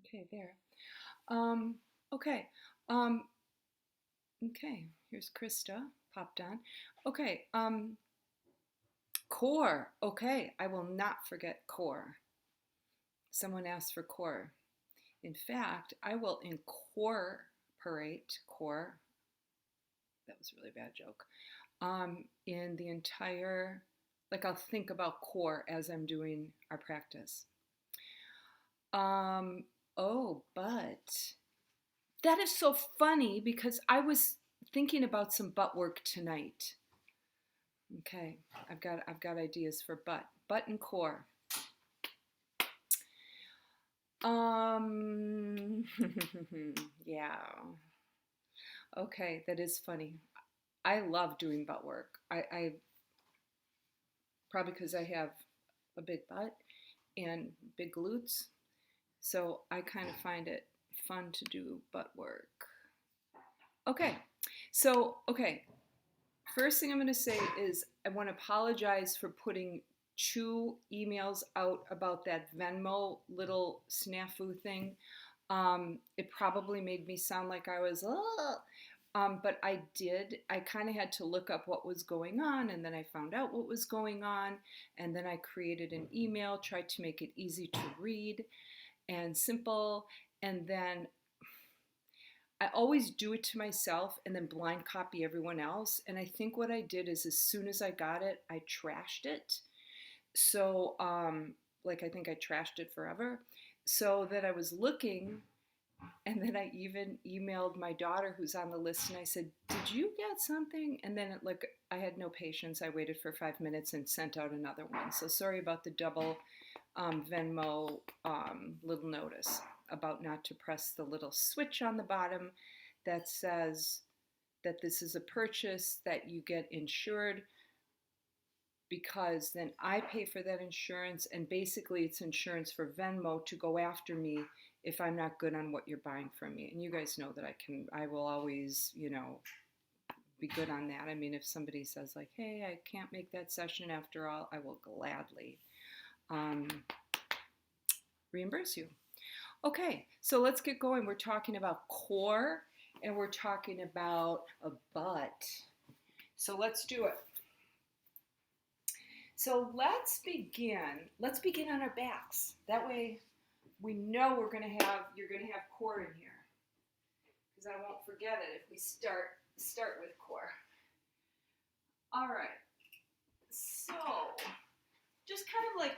Okay, there. Um, okay. Um, okay, here's Krista popped on. Okay, core. Okay, I will not forget core. Someone asked for core. In fact, I will incorporate core. That was a really bad joke. In the entire, like I'll think about core as I'm doing our practice. Um, oh, but that is so funny because I was thinking about some butt work tonight. Okay, I've got ideas for butt and core. Um, yeah. Okay, that is funny. I love doing butt work. I probably because I have a big butt and big glutes, so I kind of find it fun to do butt work. Okay, okay, first thing I'm going to say is I want to apologize for putting 2 emails out about that Venmo little snafu thing. It probably made me sound like I was, ugh. But I did. I kind of had to look up what was going on, and then I found out what was going on, and then I created an email, tried to make it easy to read and simple, and then I always do it to myself and then blind copy everyone else. And I think what I did is as soon as I got it, I trashed it. So, like, I think I trashed it forever. So that I was looking, and then I even emailed my daughter who's on the list, and I said, "Did you get something?" And then, like, I had no patience. I waited for 5 minutes and sent out another one. So sorry about the double Venmo little notice about not to press the little switch on the bottom that says that this is a purchase that you get insured, because then I pay for that insurance, and basically it's insurance for Venmo to go after me if I'm not good on what you're buying from me. And you guys know that I will always, be good on that. I mean, if somebody says like, "Hey, I can't make that session after all," I will gladly um, reimburse you. Okay, so let's get going. We're talking about core and we're talking about a butt. So let's do it. So let's begin. Let's begin on our backs. That way we know you're gonna have core in here. Because I won't forget it if we start with core. All right. So just kind of like,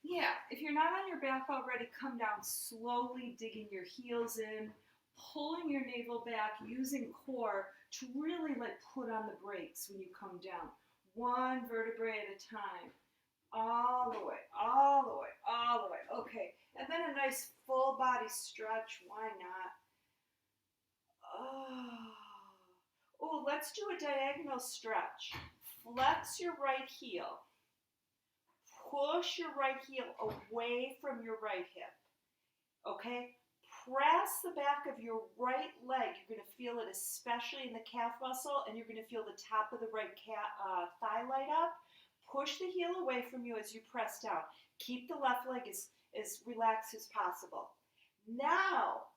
yeah, if you're not on your back already, come down slowly, digging your heels in, pulling your navel back, using core to really like put on the brakes when you come down. One vertebrae at a time. All the way, all the way, all the way. Okay. And then a nice full body stretch. Why not? Oh. Oh, let's do a diagonal stretch. Flex your right heel. Push your right heel away from your right hip. Okay? Press the back of your right leg. You're going to feel it especially in the calf muscle, and you're going to feel the top of the right thigh light up. Push the heel away from you as you press down. Keep the left leg as relaxed as possible. Now,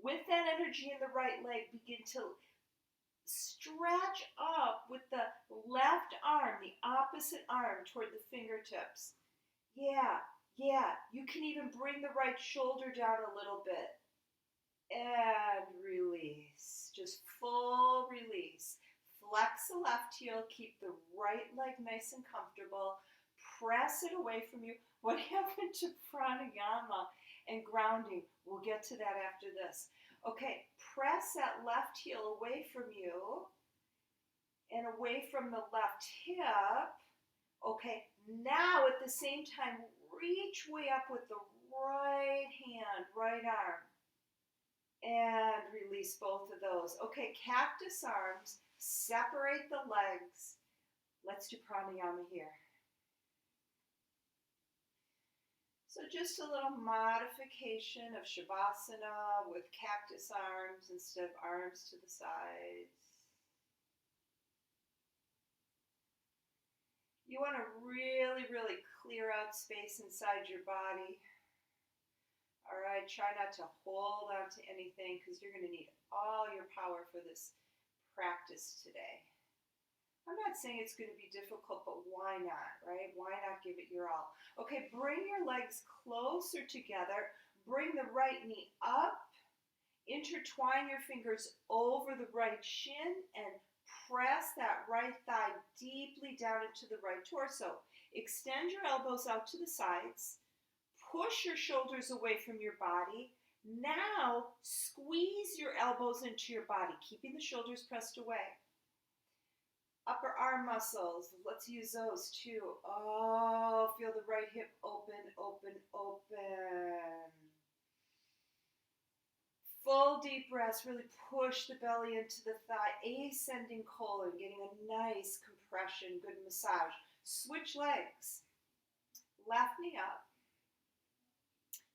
with that energy in the right leg, begin to stretch up with the left arm, the opposite arm toward the fingertips. Yeah, yeah. You can even bring the right shoulder down a little bit. And release. Just full release. Flex the left heel. Keep the right leg nice and comfortable. Press it away from you. What happened to pranayama and grounding? We'll get to that after this. Okay, press that left heel away from you and away from the left hip. Okay, now at the same time, reach way up with the right hand, right arm, and release both of those. Okay, cactus arms, separate the legs. Let's do pranayama here. So just a little modification of shavasana with cactus arms instead of arms to the sides. You want to really, really clear out space inside your body. All right, try not to hold on to anything because you're going to need all your power for this practice today. I'm not saying it's going to be difficult, but why not, right? Why not give it your all? Okay, bring your legs closer together. Bring the right knee up. Intertwine your fingers over the right shin and press that right thigh deeply down into the right torso. Extend your elbows out to the sides. Push your shoulders away from your body. Now squeeze your elbows into your body, keeping the shoulders pressed away. Upper arm muscles, let's use those too. Oh, feel the right hip open, open, open. Full deep breaths, really push the belly into the thigh, ascending colon, getting a nice compression, good massage. Switch legs. Left knee up.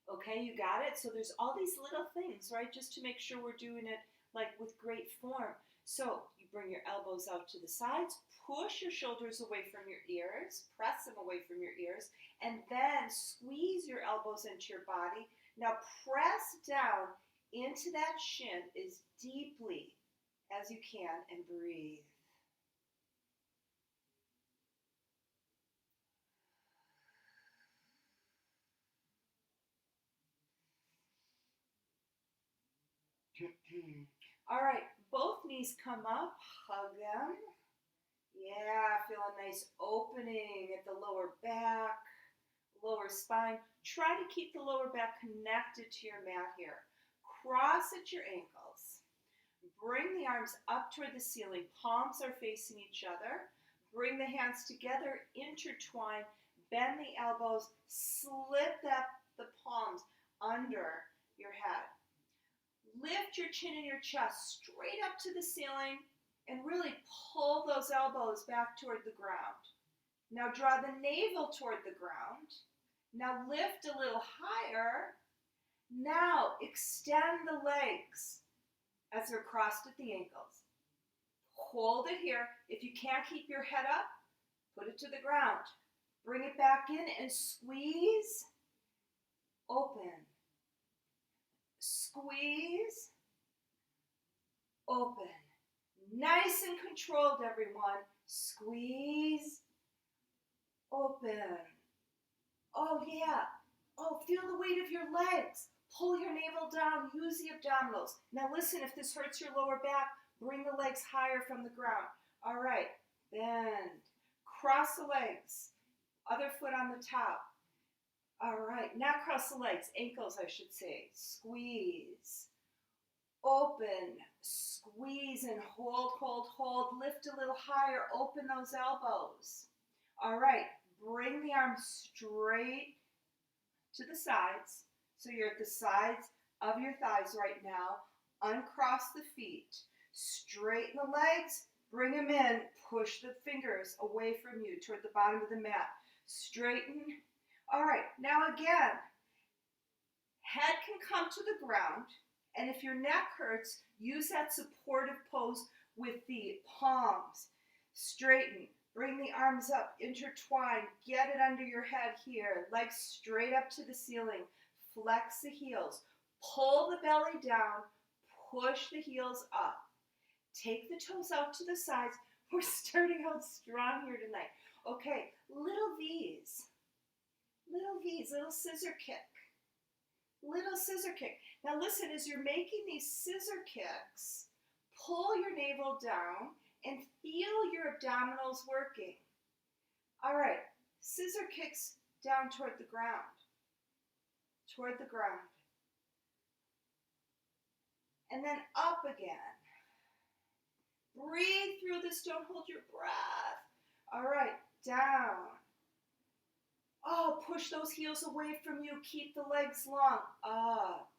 Okay, you got it? So there's all these little things, right, just to make sure we're doing it like with great form. So you bring your elbows out to the sides, push your shoulders away from your ears, press them away from your ears, and then squeeze your elbows into your body. Now press down into that shin as deeply as you can and breathe. All right, both knees come up, hug them. Yeah, feel a nice opening at the lower back, lower spine. Try to keep the lower back connected to your mat here. Cross at your ankles. Bring the arms up toward the ceiling. Palms are facing each other. Bring the hands together, intertwine, bend the elbows, slip the palms under your head. Lift your chin and your chest straight up to the ceiling and really pull those elbows back toward the ground. Now draw the navel toward the ground. Now lift a little higher. Now extend the legs as they're crossed at the ankles. Hold it here. If you can't keep your head up, put it to the ground. Bring it back in and squeeze. Open. Squeeze. Open. Nice and controlled, everyone. Squeeze. Open. Oh, yeah. Oh, feel the weight of your legs. Pull your navel down. Use the abdominals. Now listen, if this hurts your lower back, bring the legs higher from the ground. All right. Bend. Cross the legs. Other foot on the top. All right. Now cross the legs. Ankles, I should say. Squeeze. Open. Squeeze and hold, hold, hold. Lift a little higher. Open those elbows. All right. Bring the arms straight to the sides. So you're at the sides of your thighs right now. Uncross the feet. Straighten the legs. Bring them in. Push the fingers away from you toward the bottom of the mat. Straighten. All right. Now again, head can come to the ground. And if your neck hurts, use that supportive pose with the palms. Straighten. Bring the arms up. Intertwine. Get it under your head here. Legs straight up to the ceiling. Flex the heels. Pull the belly down. Push the heels up. Take the toes out to the sides. We're starting out strong here tonight. Okay, little V's. Little V's, little scissor kick. Little scissor kick. Now listen, as you're making these scissor kicks, pull your navel down and feel your abdominals working. All right, scissor kicks down toward the ground. Toward the ground. And then up again. Breathe through this, don't hold your breath. All right, down. Oh, push those heels away from you. Keep the legs long. Up.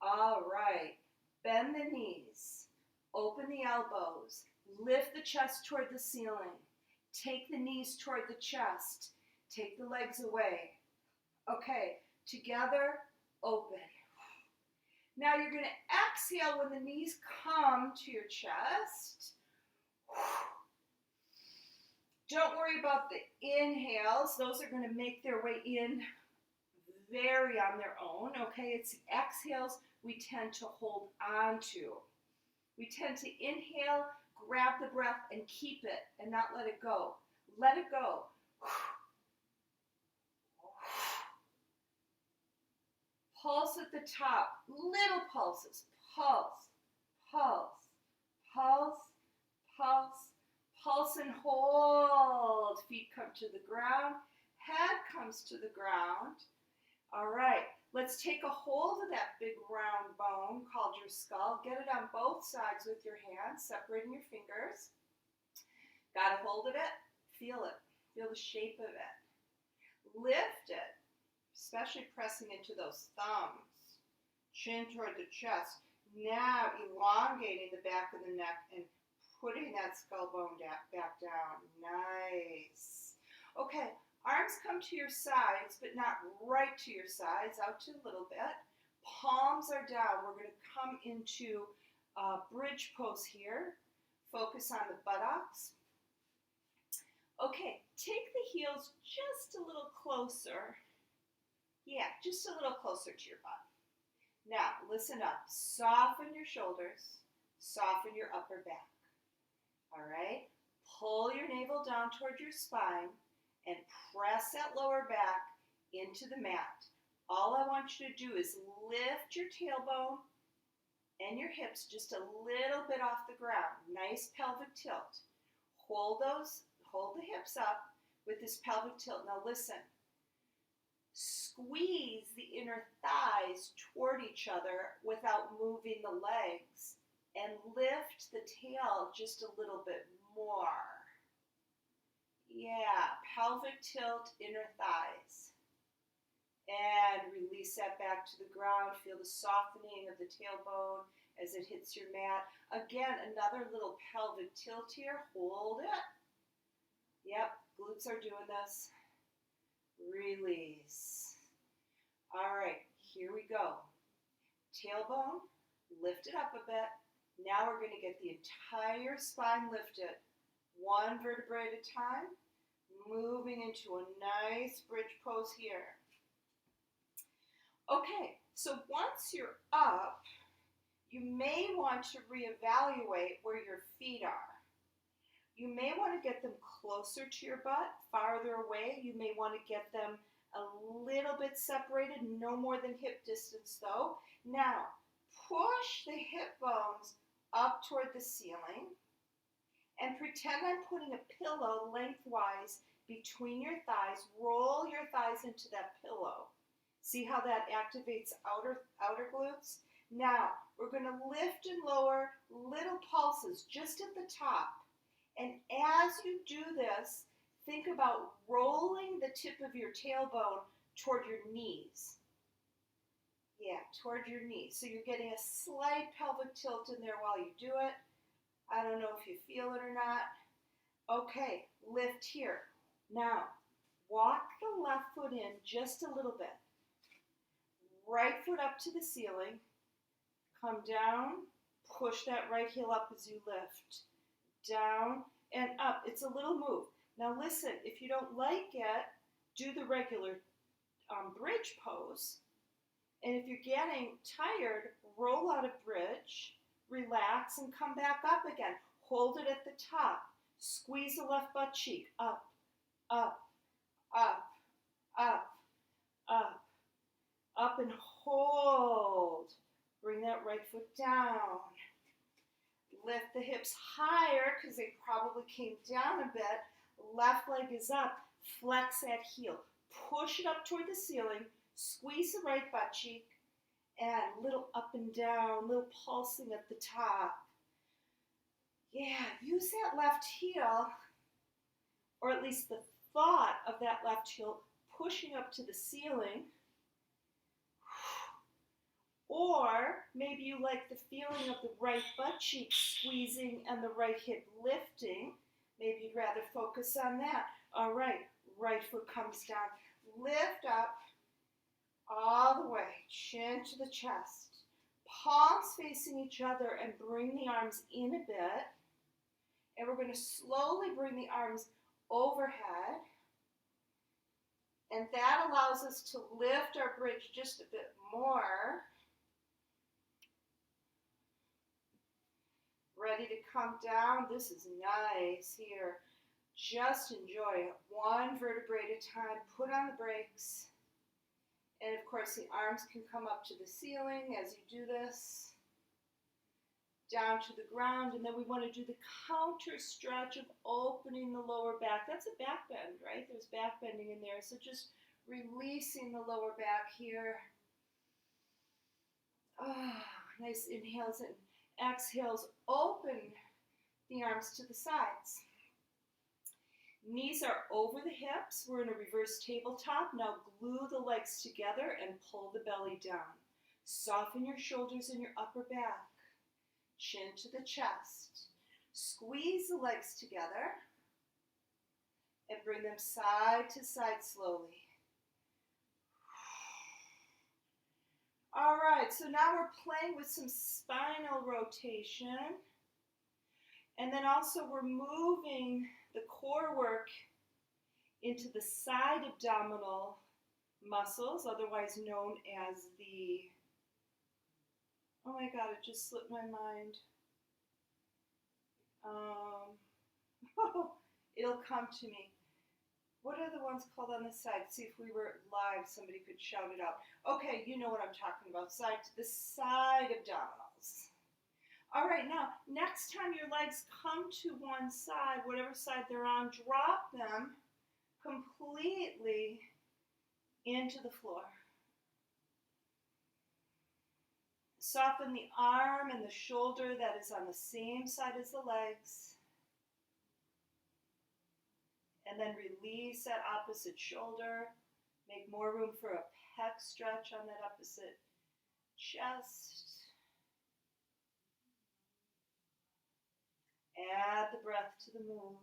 All right, bend the knees. Open the elbows. Lift the chest toward the ceiling. Take the knees toward the chest. Take the legs away. Okay, together, open. Now you're going to exhale when the knees come to your chest. Don't worry about the inhales. Those are going to make their way in vary on their own, okay? It's exhales we tend to hold on to. We tend to inhale, grab the breath, and keep it and not let it go. Let it go. Pulse at the top, little pulses. Pulse, pulse, pulse, pulse, pulse and hold. Feet come to the ground, head comes to the ground. All right, let's take a hold of that big round bone called your skull. Get it on both sides with your hands, separating your fingers. Got a hold of it? Feel it. Feel the shape of it. Lift it, especially pressing into those thumbs. Chin toward the chest. Now elongating the back of the neck and putting that skull bone back down. Nice. Okay, arms come to your sides, but not right to your sides, out to a little bit. Palms are down. We're going to come into bridge pose here. Focus on the buttocks. Okay, take the heels just a little closer. Yeah, just a little closer to your butt. Now, listen up. Soften your shoulders. Soften your upper back. All right? Pull your navel down toward your spine and press that lower back into the mat. All I want you to do is lift your tailbone and your hips just a little bit off the ground. Nice pelvic tilt. Hold the hips up with this pelvic tilt. Now listen. Squeeze the inner thighs toward each other without moving the legs, and lift the tail just a little bit more. Yeah, pelvic tilt, inner thighs. And release that back to the ground. Feel the softening of the tailbone as it hits your mat. Again, another little pelvic tilt here. Hold it. Yep, glutes are doing this. Release. All right, here we go. Tailbone, lift it up a bit. Now we're going to get the entire spine lifted, one vertebrae at a time, moving into a nice bridge pose here. Okay, so once you're up, you may want to reevaluate where your feet are. You may want to get them closer to your butt, farther away. You may want to get them a little bit separated, no more than hip distance though. Now, push the hip bones up toward the ceiling and pretend I'm putting a pillow lengthwise between your thighs. Roll your thighs into that pillow. See how that activates outer glutes? Now, we're going to lift and lower little pulses just at the top. And as you do this, think about rolling the tip of your tailbone toward your knees. Yeah, toward your knees. So you're getting a slight pelvic tilt in there while you do it. I don't know if you feel it or not. Okay, lift here. Now, walk the left foot in just a little bit. Right foot up to the ceiling. Come down. Push that right heel up as you lift. Down and up. It's a little move. Now listen, if you don't like it, do the regular bridge pose. And if you're getting tired, roll out of bridge, relax, and come back up again. Hold it at the top. Squeeze the left butt cheek. Up, up, up, up, up, up, and hold. Bring that right foot down. Lift the hips higher because they probably came down a bit. Left leg is up. Flex that heel. Push it up toward the ceiling. Squeeze the right butt cheek. And little up and down, little pulsing at the top. Yeah, use that left heel, or at least the thought of that left heel pushing up to the ceiling. Or maybe you like the feeling of the right butt cheek squeezing and the right hip lifting. Maybe you'd rather focus on that. All right, right foot comes down. Lift up all the way, chin to the chest. Palms facing each other and bring the arms in a bit. And we're going to slowly bring the arms overhead And that allows us to lift our bridge just a bit more. Ready to come down. This is nice here. Just enjoy it. One vertebrae at a time. Put on the brakes. And of course, the arms can come up to the ceiling as you do this. Down to the ground. And then we want to do the counter stretch of opening the lower back. That's a back bend, right? There's back bending in there. So just releasing the lower back here. Oh, nice inhales and exhales. Open the arms to the sides. Knees are over the hips. We're in a reverse tabletop. Now glue the legs together and pull the belly down. Soften your shoulders and your upper back. Chin to the chest. Squeeze the legs together and bring them side to side slowly. All right, so now we're playing with some spinal rotation. And then also we're moving the core work into the side abdominal muscles, otherwise known as the, oh my God, it just slipped my mind. It'll come to me. What are the ones called on the side? See, if we were live, somebody could shout it out. Okay, you know what I'm talking about. The side abdominals. All right, now, next time your legs come to one side, whatever side they're on, drop them completely into the floor. Soften the arm and the shoulder that is on the same side as the legs. And then release that opposite shoulder. Make more room for a pec stretch on that opposite chest. Add the breath to the move.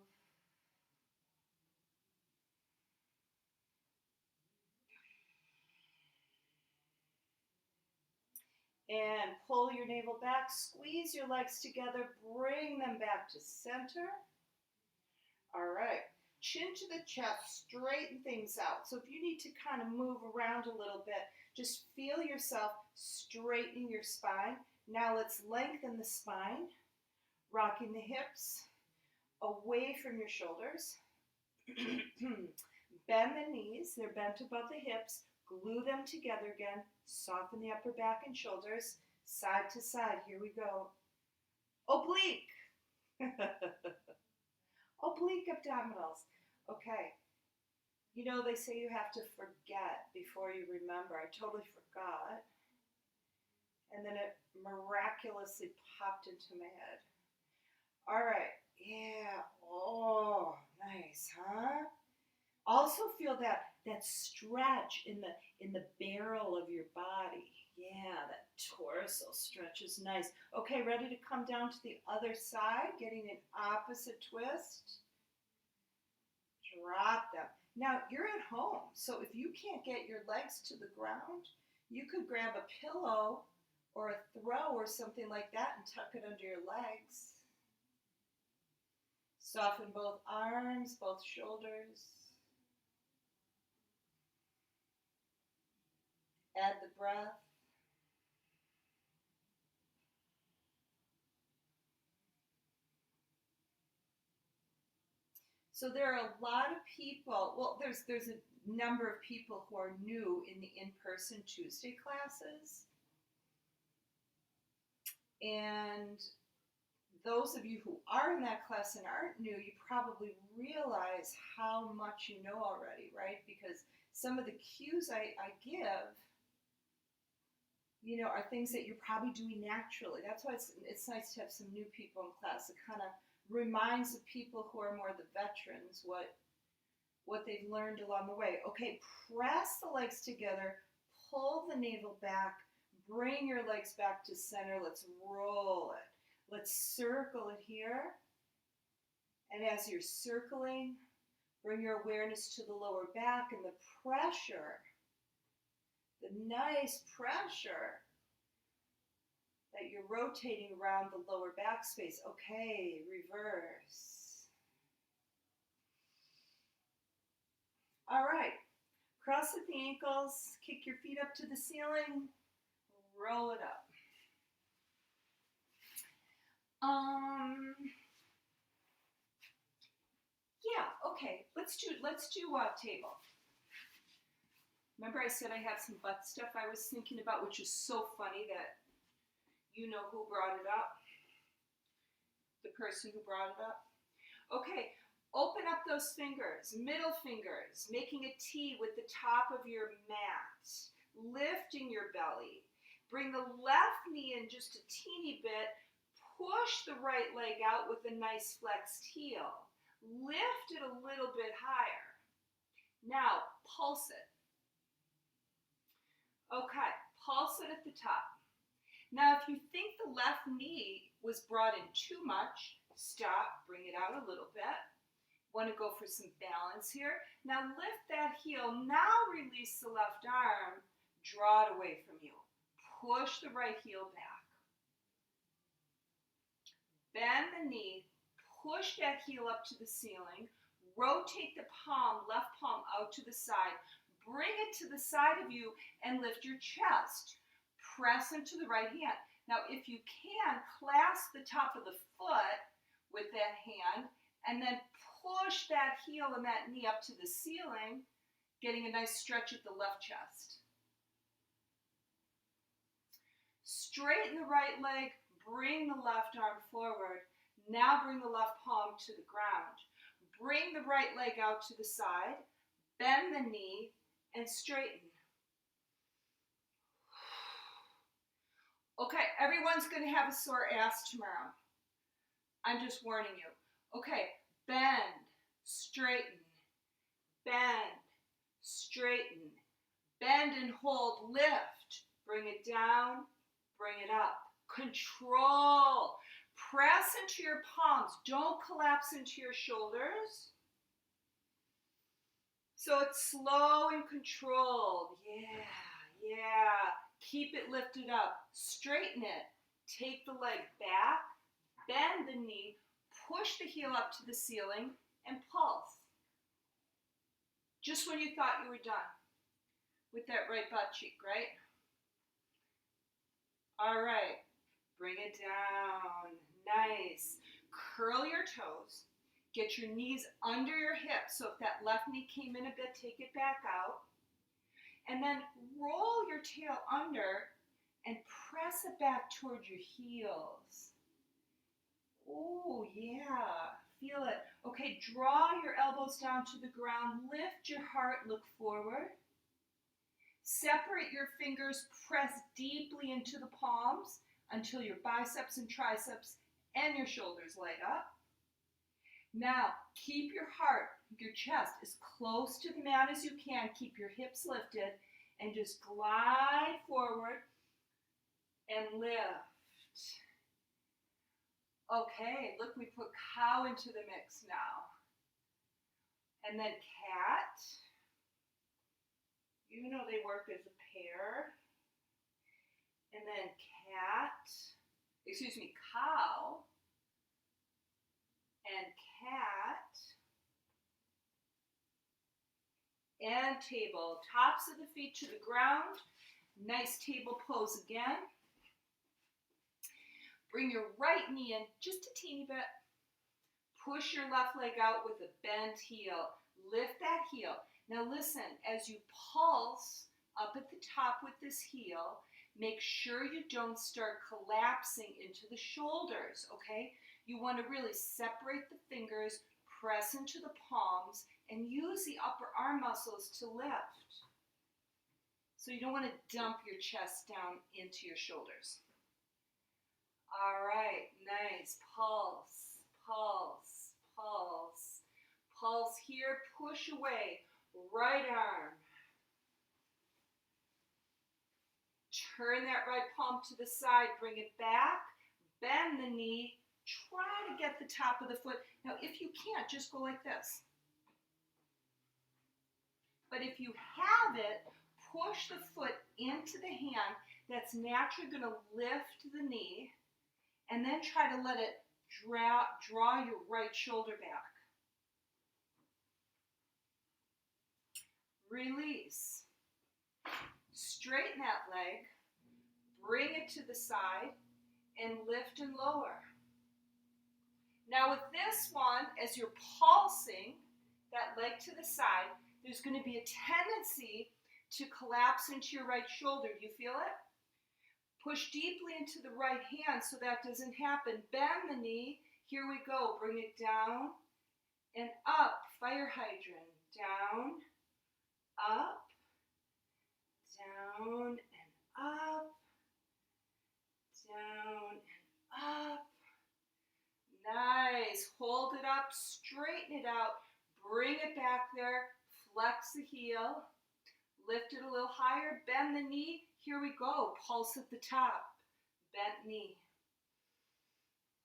And pull your navel back. Squeeze your legs together. Bring them back to center. All right. Chin to the chest, straighten things out. So if you need to kind of move around a little bit, just feel yourself straightening your spine. Now let's lengthen the spine, rocking the hips away from your shoulders. Bend the knees, they're bent above the hips. Glue them together again. Soften the upper back and shoulders, side to side. Here we go. Oblique. Oblique abdominals. Okay. You know, they say you have to forget before you remember. I totally forgot. And then it miraculously popped into my head. All right. Yeah. Oh, nice, huh? Also feel that stretch in the barrel of your body. Yeah, that torso stretch is nice. Okay, ready to come down to the other side, getting an opposite twist. Drop them. Now, you're at home, so if you can't get your legs to the ground, you could grab a pillow or a throw or something like that and tuck it under your legs. Soften both arms, both shoulders. Add the breath. So there are a lot of people, well, there's a number of people who are new in the in-person Tuesday classes. And those of you who are in that class and aren't new, you probably realize how much you know already, right? Because some of the cues I give, you know, are things that you're probably doing naturally. That's why it's nice to have some new people in class. It kind of reminds the people who are more the veterans what they've learned along the way. Okay, press the legs together, pull the navel back, bring your legs back to center. Let's roll it. Let's circle it here. And as you're circling, bring your awareness to the lower back and the pressure, the nice pressure that you're rotating around the lower back space. Okay, reverse. All right, Cross at the ankles, kick your feet up to the ceiling, roll it up. Yeah, okay, let's do table. Remember I said I have some butt stuff I was thinking about, which is so funny that you know who brought it up? The person who brought it up? Okay, open up those fingers, middle fingers, making a T with the top of your mat, lifting your belly. Bring the left knee in just a teeny bit, push the right leg out with a nice flexed heel. Lift it a little bit higher. Now, pulse it. Okay, pulse it at the top. Now, if you think the left knee was brought in too much, stop, bring it out a little bit. Want to go for some balance here. Now lift that heel. Now release the left arm. Draw it away from you. Push the right heel back. Bend the knee. Push that heel up to the ceiling. Rotate the palm, left palm out to the side. Bring it to the side of you and lift your chest. Press into the right hand. Now if you can, clasp the top of the foot with that hand and then push that heel and that knee up to the ceiling, getting a nice stretch at the left chest. Straighten the right leg, bring the left arm forward. Now bring the left palm to the ground. Bring the right leg out to the side, bend the knee, and straighten. Okay, everyone's going to have a sore ass tomorrow. I'm just warning you. Okay, bend, straighten, bend, straighten, bend and hold, lift, bring it down, bring it up. Control, press into your palms, don't collapse into your shoulders. So it's slow and controlled, yeah. Keep it lifted up, straighten it, take the leg back, bend the knee, push the heel up to the ceiling, and pulse. Just when you thought you were done with that right butt cheek, right? All right, bring it down, nice. Curl your toes, get your knees under your hips, so if that left knee came in a bit, take it back out. And then roll your tail under and press it back toward your heels. Oh, yeah, feel it. Okay, draw your elbows down to the ground, lift your heart, look forward. Separate your fingers, press deeply into the palms until your biceps and triceps and your shoulders light up. Now, keep your heart, your chest as close to the mat as you can. Keep your hips lifted and just glide forward and lift. Okay, look, we put cow into the mix now. And then cat. You know they work as a pair. And then cow. And cat. And table. Tops of the feet to the ground. Nice table pose again. Bring your right knee in just a teeny bit. Push your left leg out with a bent heel. Lift that heel. Now listen, as you pulse up at the top with this heel, make sure you don't start collapsing into the shoulders, okay? You want to really separate the fingers, press into the palms, and use the upper arm muscles to lift. So you don't want to dump your chest down into your shoulders. All right, nice. Pulse, pulse, pulse. Pulse here, push away. Right arm. Turn that right palm to the side, bring it back, bend the knee, try to get the top of the foot. Now, if you can't, just go like this. But if you have it, push the foot into the hand. That's naturally going to lift the knee, and then try to let it draw your right shoulder back. release. Straighten that leg, bring it to the side, and lift and lower. Now with this one, as you're pulsing that leg to the side, there's going to be a tendency to collapse into your right shoulder. Do you feel it? Push deeply into the right hand so that doesn't happen. Bend the knee. Here we go. Bring it down and up. Fire hydrant. Down, up, down and up, down and up. Nice. Hold it up. Straighten it out. Bring it back there. Flex the heel. Lift it a little higher. Bend the knee. Here we go. Pulse at the top. Bent knee.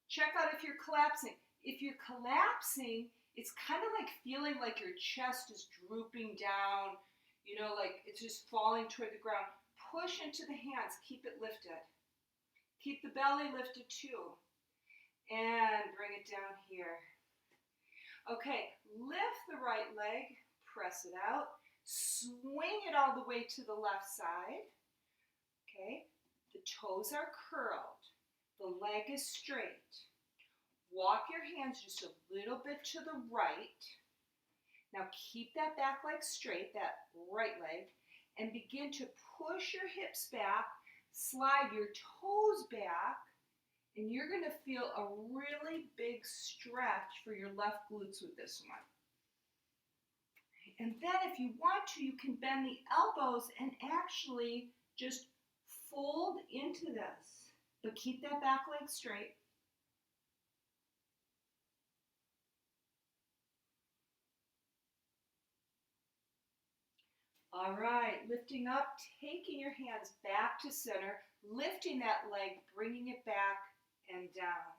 Check out if you're collapsing. If you're collapsing, it's kind of like feeling like your chest is drooping down, you know, like it's just falling toward the ground. Push into the hands. Keep it lifted. Keep the belly lifted too. And bring it down here. Okay, lift the right leg. Press it out. Swing it all the way to the left side. Okay, the toes are curled. The leg is straight. Walk your hands just a little bit to the right. Now keep that back leg straight, that right leg, and begin to push your hips back, slide your toes back, and you're going to feel a really big stretch for your left glutes with this one. And then if you want to, you can bend the elbows and actually just fold into this. But keep that back leg straight. All right, lifting up, taking your hands back to center, lifting that leg, bringing it back and down.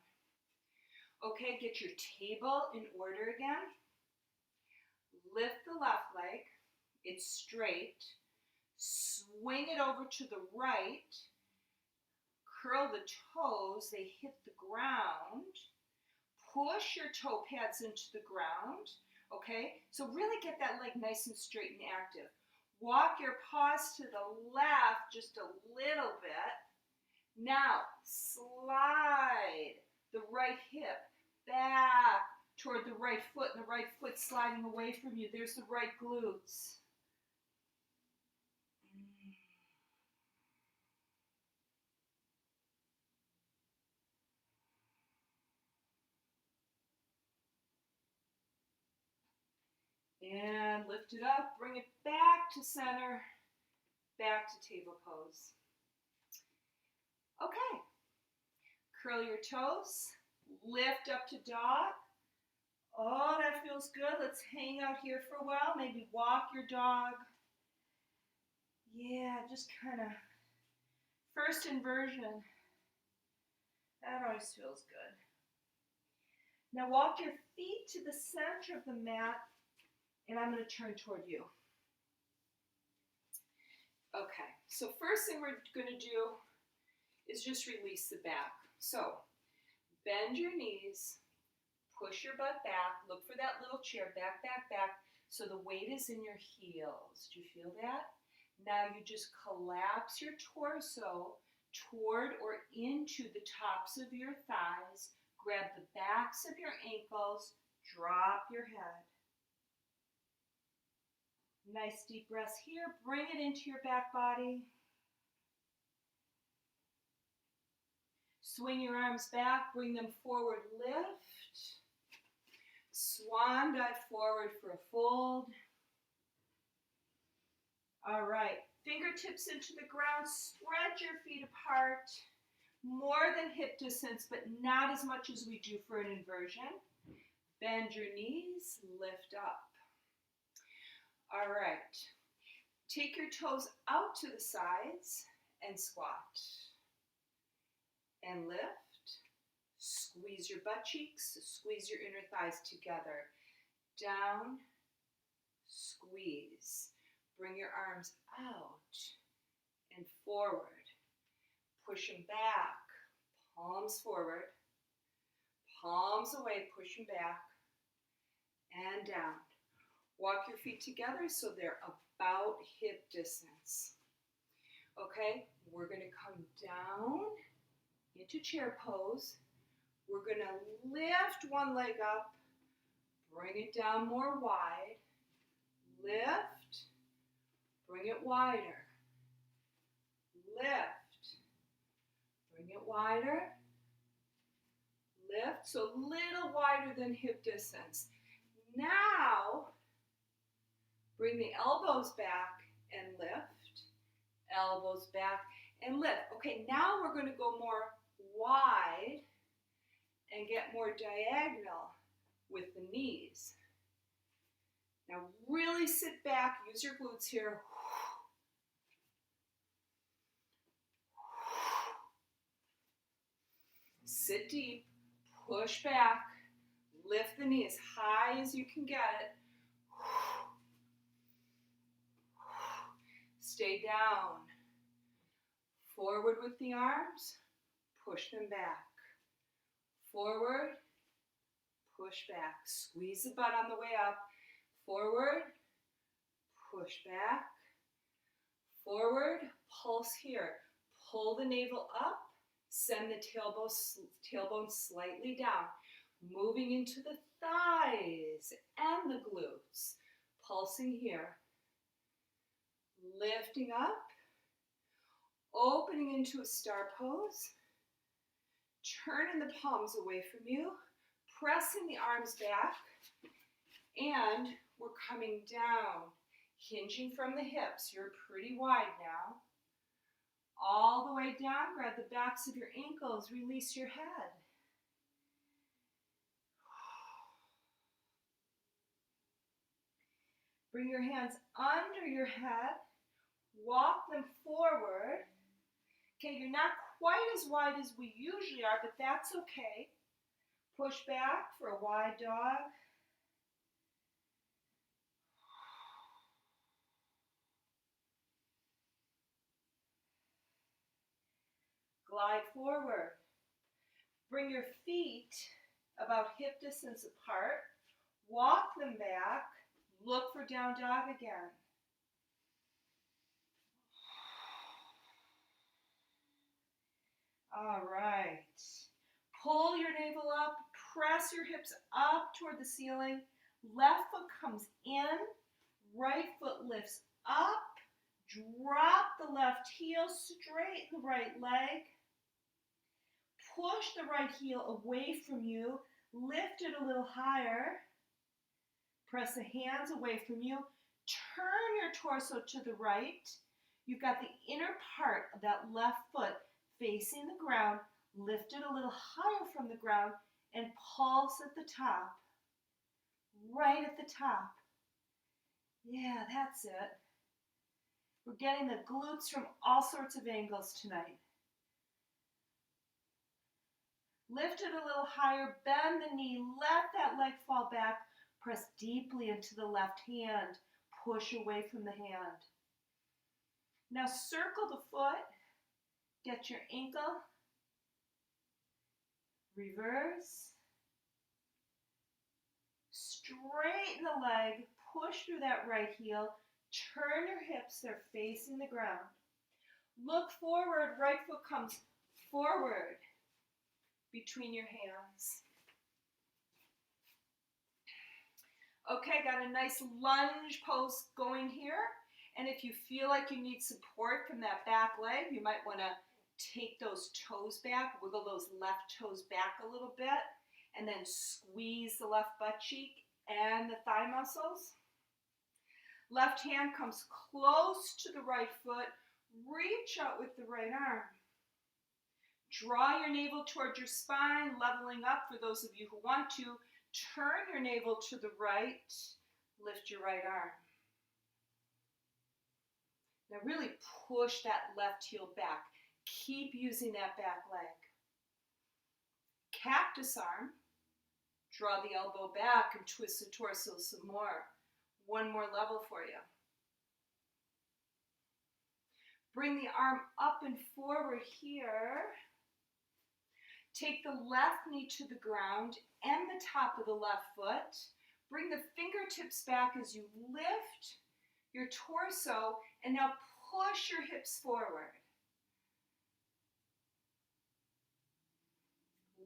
Okay, get your table in order again. Lift the left leg, it's straight. Swing it over to the right. Curl the toes, they hit the ground. Push your toe pads into the ground. Okay, so really get that leg nice and straight and active. Walk your paws to the left just a little bit. Now, slide the right hip back toward the right foot, and the right foot sliding away from you. There's the right glutes. And lift it up, bring it back to center, back to table pose. Okay, curl your toes, lift up to dog. Oh, that feels good. Let's hang out here for a while. Maybe walk your dog. Yeah, just kind of first inversion. That always feels good. Now walk your feet to the center of the mat, and I'm going to turn toward you. Okay, so first thing we're going to do is just release the back. So bend your knees. Push your butt back. Look for that little chair. Back, back, back. So the weight is in your heels. Do you feel that? Now you just collapse your torso toward or into the tops of your thighs. Grab the backs of your ankles. Drop your head. Nice deep breaths here. Bring it into your back body. Swing your arms back. Bring them forward. Lift. Swan dive forward for a fold. All right, fingertips into the ground, spread your feet apart, more than hip distance, but not as much as we do for an inversion. Bend your knees, lift up. All right, take your toes out to the sides and squat. And lift. Squeeze your butt cheeks, squeeze your inner thighs together. Down, squeeze. Bring your arms out and forward. Push them back, palms forward, palms away, push them back, and down. Walk your feet together so they're about hip distance. Okay, we're going to come down into chair pose. We're going to lift one leg up, bring it down more wide, lift, bring it wider, lift, bring it wider, lift, so a little wider than hip distance. Now, bring the elbows back and lift, elbows back and lift. Okay, now we're going to go more wide and get more diagonal with the knees. Now really sit back, use your glutes here. Sit deep, push back, lift the knee as high as you can get it. Stay down. Forward with the arms, push them back. Forward, push back. Squeeze the butt on the way up. Forward, push back. Forward, pulse here. Pull the navel up, send the tailbone slightly down. Moving into the thighs and the glutes. Pulsing here. Lifting up, opening into a star pose, turning the palms away from you, pressing the arms back, and we're coming down, hinging from the hips. You're pretty wide now. All the way down, grab the backs of your ankles, release your head. Bring your hands under your head. Walk them forward. Okay, you're not quite as wide as we usually are, but that's okay. Push back for a wide dog. Glide forward. Bring your feet about hip distance apart. Walk them back. Look for down dog again. All right. Pull your navel up, press your hips up toward the ceiling. Left foot comes in, right foot lifts up. Drop the left heel, straighten the right leg. Push the right heel away from you. Lift it a little higher. Press the hands away from you. Turn your torso to the right. You've got the inner part of that left foot facing the ground. Lift it a little higher from the ground and pulse at the top. Right at the top. Yeah, that's it. We're getting the glutes from all sorts of angles tonight. Lift it a little higher, bend the knee, let that leg fall back, press deeply into the left hand, push away from the hand. Now circle the foot, get your ankle, reverse, straighten the leg, push through that right heel, turn your hips, they're facing the ground. Look forward, right foot comes forward between your hands. Okay, got a nice lunge pose going here. And if you feel like you need support from that back leg, you might want to take those toes back, wiggle those left toes back a little bit, and then squeeze the left butt cheek and the thigh muscles. Left hand comes close to the right foot. Reach out with the right arm. Draw your navel towards your spine, leveling up for those of you who want to. Turn your navel to the right. Lift your right arm. Now really push that left heel back. Keep using that back leg. Cactus arm. Draw the elbow back and twist the torso some more. One more level for you. Bring the arm up and forward here. Take the left knee to the ground and the top of the left foot. Bring the fingertips back as you lift. your torso, and now push your hips forward.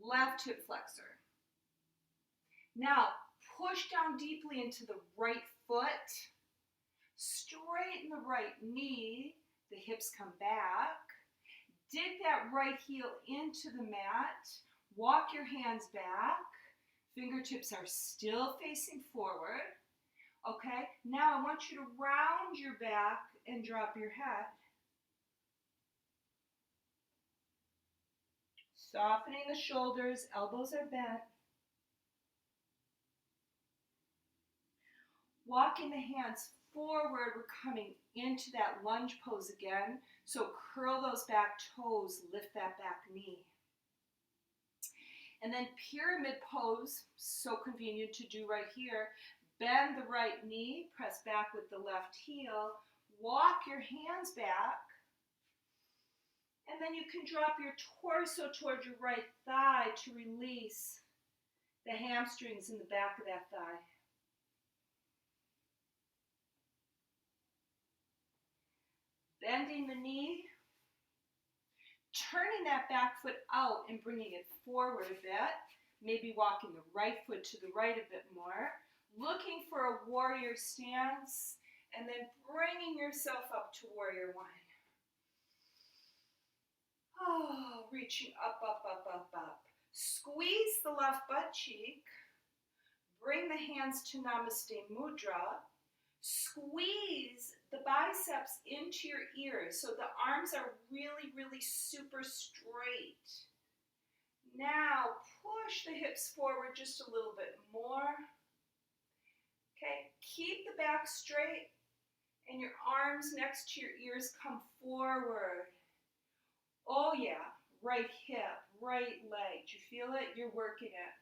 Left hip flexor. Now, push down deeply into the right foot. Straighten the right knee. The hips come back. Dig that right heel into the mat. Walk your hands back. Fingertips are still facing forward. Okay, now I want you to round your back and drop your head. Softening the shoulders, elbows are bent. Walking the hands forward, we're coming into that lunge pose again. So curl those back toes, lift that back knee. And then pyramid pose, so convenient to do right here. Bend the right knee, press back with the left heel, walk your hands back, and then you can drop your torso towards your right thigh to release the hamstrings in the back of that thigh. Bending the knee, turning that back foot out and bringing it forward a bit, maybe walking the right foot to the right a bit more, looking for a warrior stance, and then bringing yourself up to warrior one. Oh, reaching up, up, up, up, up. Squeeze the left butt cheek. Bring the hands to Namaste Mudra. Squeeze the biceps into your ears so the arms are really, really super straight. Now push the hips forward just a little bit more. Okay, keep the back straight and your arms next to your ears come forward. Oh yeah, right hip, right leg. Do you feel it? You're working it.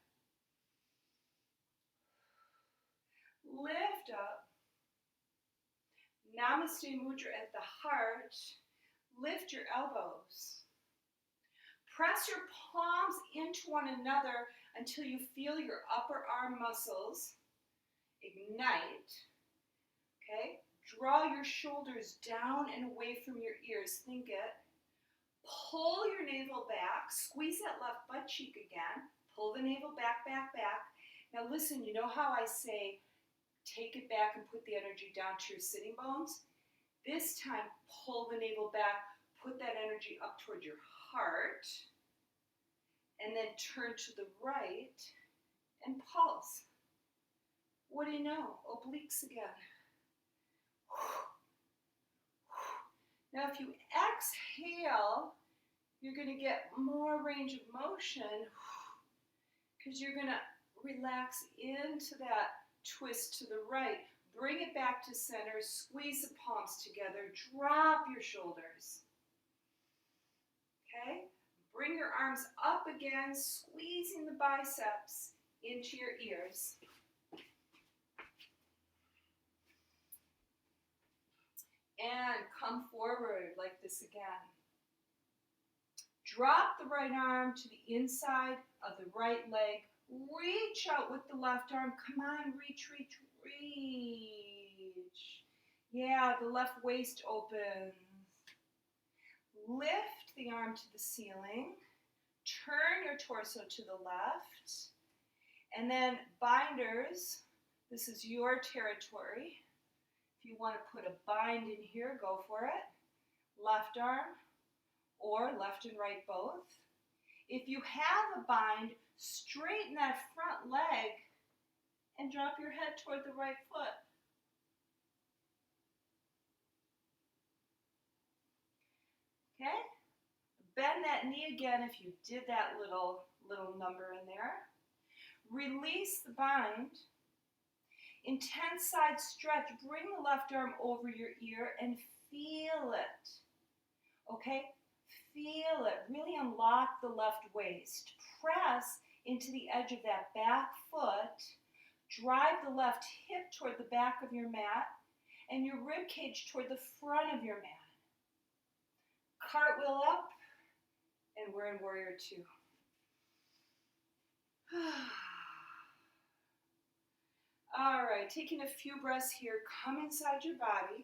Lift up. Namaste Mudra at the heart. Lift your elbows. Press your palms into one another until you feel your upper arm muscles ignite. Okay? Draw your shoulders down and away from your ears. Think it. Pull your navel back. Squeeze that left butt cheek again. Pull the navel back, back, back. Now listen, you know how I say take it back and put the energy down to your sitting bones? This time, pull the navel back, put that energy up toward your heart, and then turn to the right and pulse. What do you know? Obliques again. Now, if you exhale, you're going to get more range of motion because you're going to relax into that twist to the right. Bring it back to center. Squeeze the palms together. Drop your shoulders. Okay? Bring your arms up again, squeezing the biceps into your ears. And come forward like this again. Drop the right arm to the inside of the right leg. Reach out with the left arm. Come on, reach, reach, reach. Yeah, the left waist opens. Lift the arm to the ceiling. Turn your torso to the left. And then binders. This is your territory. If you want to put a bind in here, go for it. Left arm or left and right both. If you have a bind, straighten that front leg and drop your head toward the right foot. Okay? Bend that knee again if you did that little number in there. Release the bind. Intense side stretch. Bring the left arm over your ear and feel it. Okay? Feel it. Really unlock the left waist. Press into the edge of that back foot. Drive the left hip toward the back of your mat and your rib cage toward the front of your mat. Cartwheel up, and we're in Warrior Two. All right, taking a few breaths here. Come inside your body.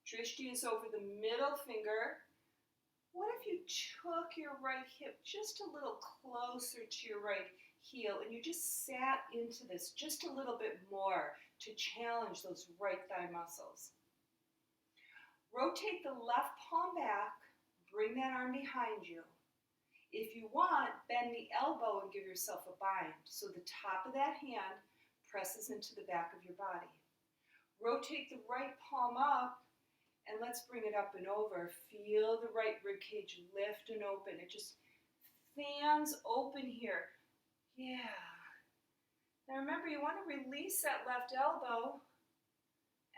Drishti is over the middle finger. What if you took your right hip just a little closer to your right heel and you just sat into this just a little bit more to challenge those right thigh muscles? Rotate the left palm back, bring that arm behind you. If you want, bend the elbow and give yourself a bind so the top of that hand presses into the back of your body. Rotate the right palm up and let's bring it up and over. Feel the right rib cage lift and open. It just fans open here. Yeah. Now remember, you want to release that left elbow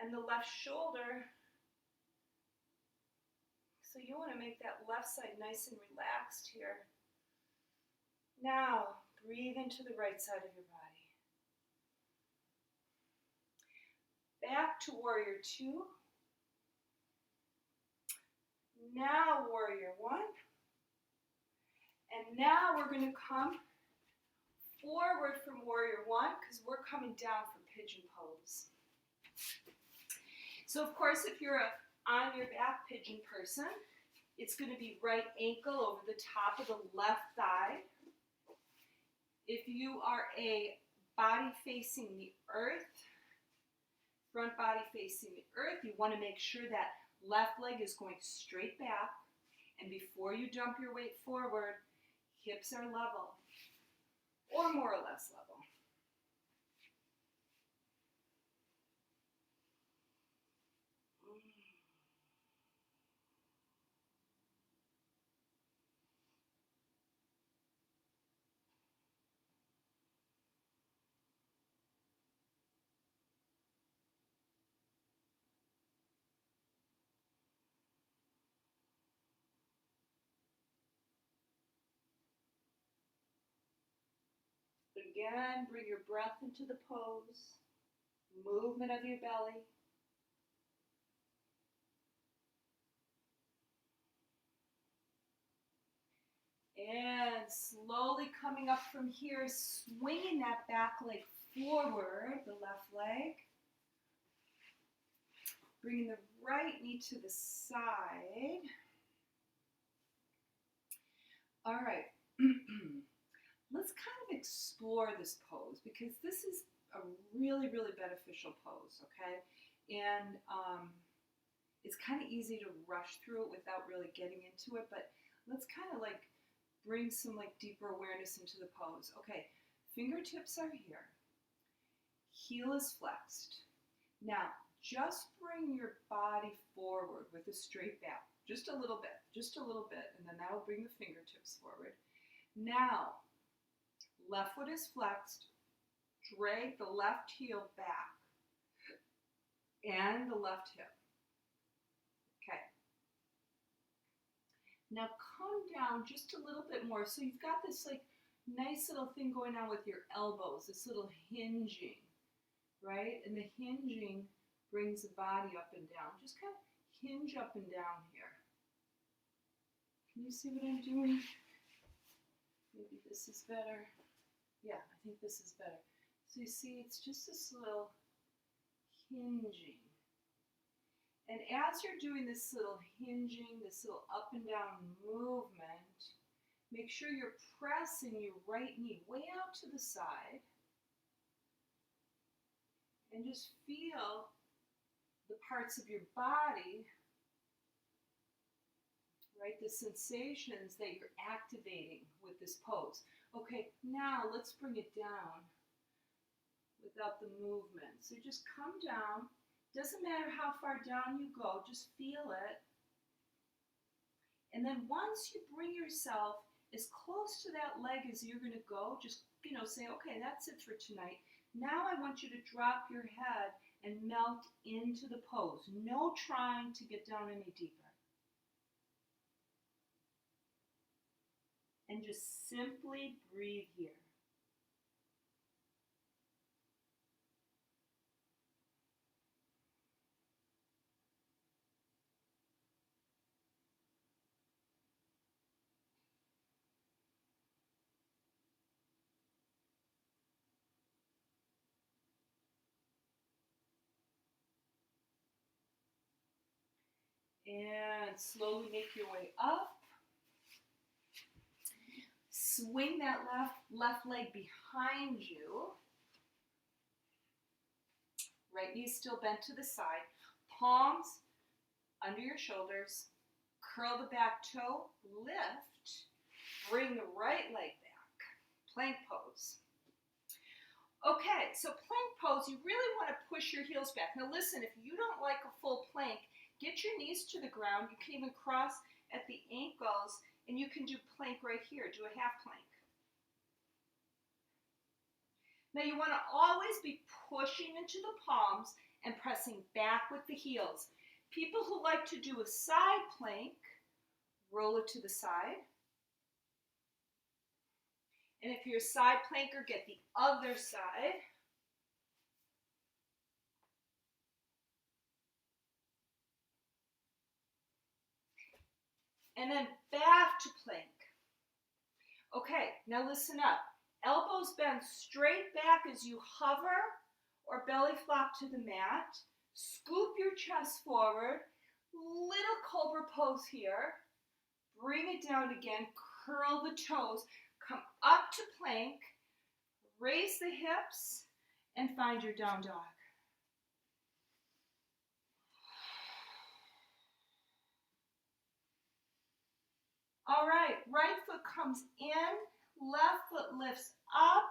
and the left shoulder. So you want to make that left side nice and relaxed here. Now, breathe into the right side of your body. Back to warrior two. Now warrior one. And now we're going to come forward from warrior one because we're coming down from pigeon pose. So of course, if you're on your back pigeon person, it's going to be right ankle over the top of the left thigh. If you are a body facing the earth, front body facing the earth, you want to make sure that left leg is going straight back. And before you dump your weight forward, hips are level, or more or less level. Again, bring your breath into the pose, movement of your belly. And slowly coming up from here, swinging that back leg forward, the left leg. Bringing the right knee to the side. All right. Let's kind of explore this pose because this is a really, really beneficial pose, okay? And it's kind of easy to rush through it without really getting into it, but let's kind of like bring some like deeper awareness into the pose. Okay, fingertips are here. Heel is flexed. Now, just bring your body forward with a straight back. Just a little bit, and then that'll bring the fingertips forward. Now, left foot is flexed. Drag the left heel back and the left hip. Okay. Now come down just a little bit more. So you've got this like nice little thing going on with your elbows, this little hinging, right? And the hinging brings the body up and down. Just kind of hinge up and down here. Can you see what I'm doing? Maybe this is better. Yeah, I think this is better. So you see, it's just this little hinging. And as you're doing this little hinging, this little up and down movement, make sure you're pressing your right knee way out to the side. And just feel the parts of your body, right? The sensations that you're activating with this pose. Okay, now let's bring it down without the movement. So just come down. Doesn't matter how far down you go, just feel it. And then once you bring yourself as close to that leg as you're going to go, just, say, okay, that's it for tonight. Now I want you to drop your head and melt into the pose. No trying to get down any deeper. And just simply breathe here. And slowly make your way up. Swing that left leg behind you. Right knee still bent to the side. Palms under your shoulders. Curl the back toe. Lift. Bring the right leg back. Plank pose. Okay, so plank pose, you really want to push your heels back. Now listen, if you don't like a full plank, get your knees to the ground. You can even cross at the ankles, and you can do plank right here. Do a half plank. Now you want to always be pushing into the palms and pressing back with the heels. People who like to do a side plank, roll it to the side. And if you're a side planker, get the other side. And then back to plank. Okay, now listen up. Elbows bend straight back as you hover or belly flop to the mat. Scoop your chest forward. Little Cobra pose here. Bring it down again. Curl the toes. Come up to plank. Raise the hips and find your down dog. All right, right foot comes in, left foot lifts up,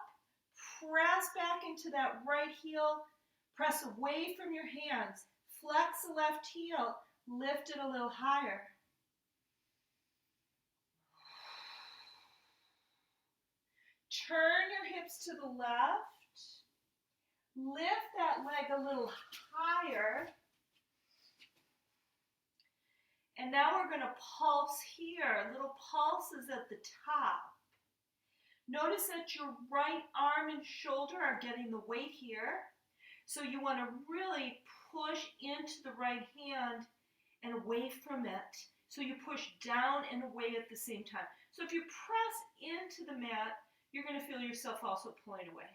press back into that right heel, press away from your hands, flex the left heel, lift it a little higher. Turn your hips to the left, lift that leg a little higher. And now we're going to pulse here. Little pulses at the top. Notice that your right arm and shoulder are getting the weight here. So you want to really push into the right hand and away from it. So you push down and away at the same time. So if you press into the mat, you're going to feel yourself also pulling away.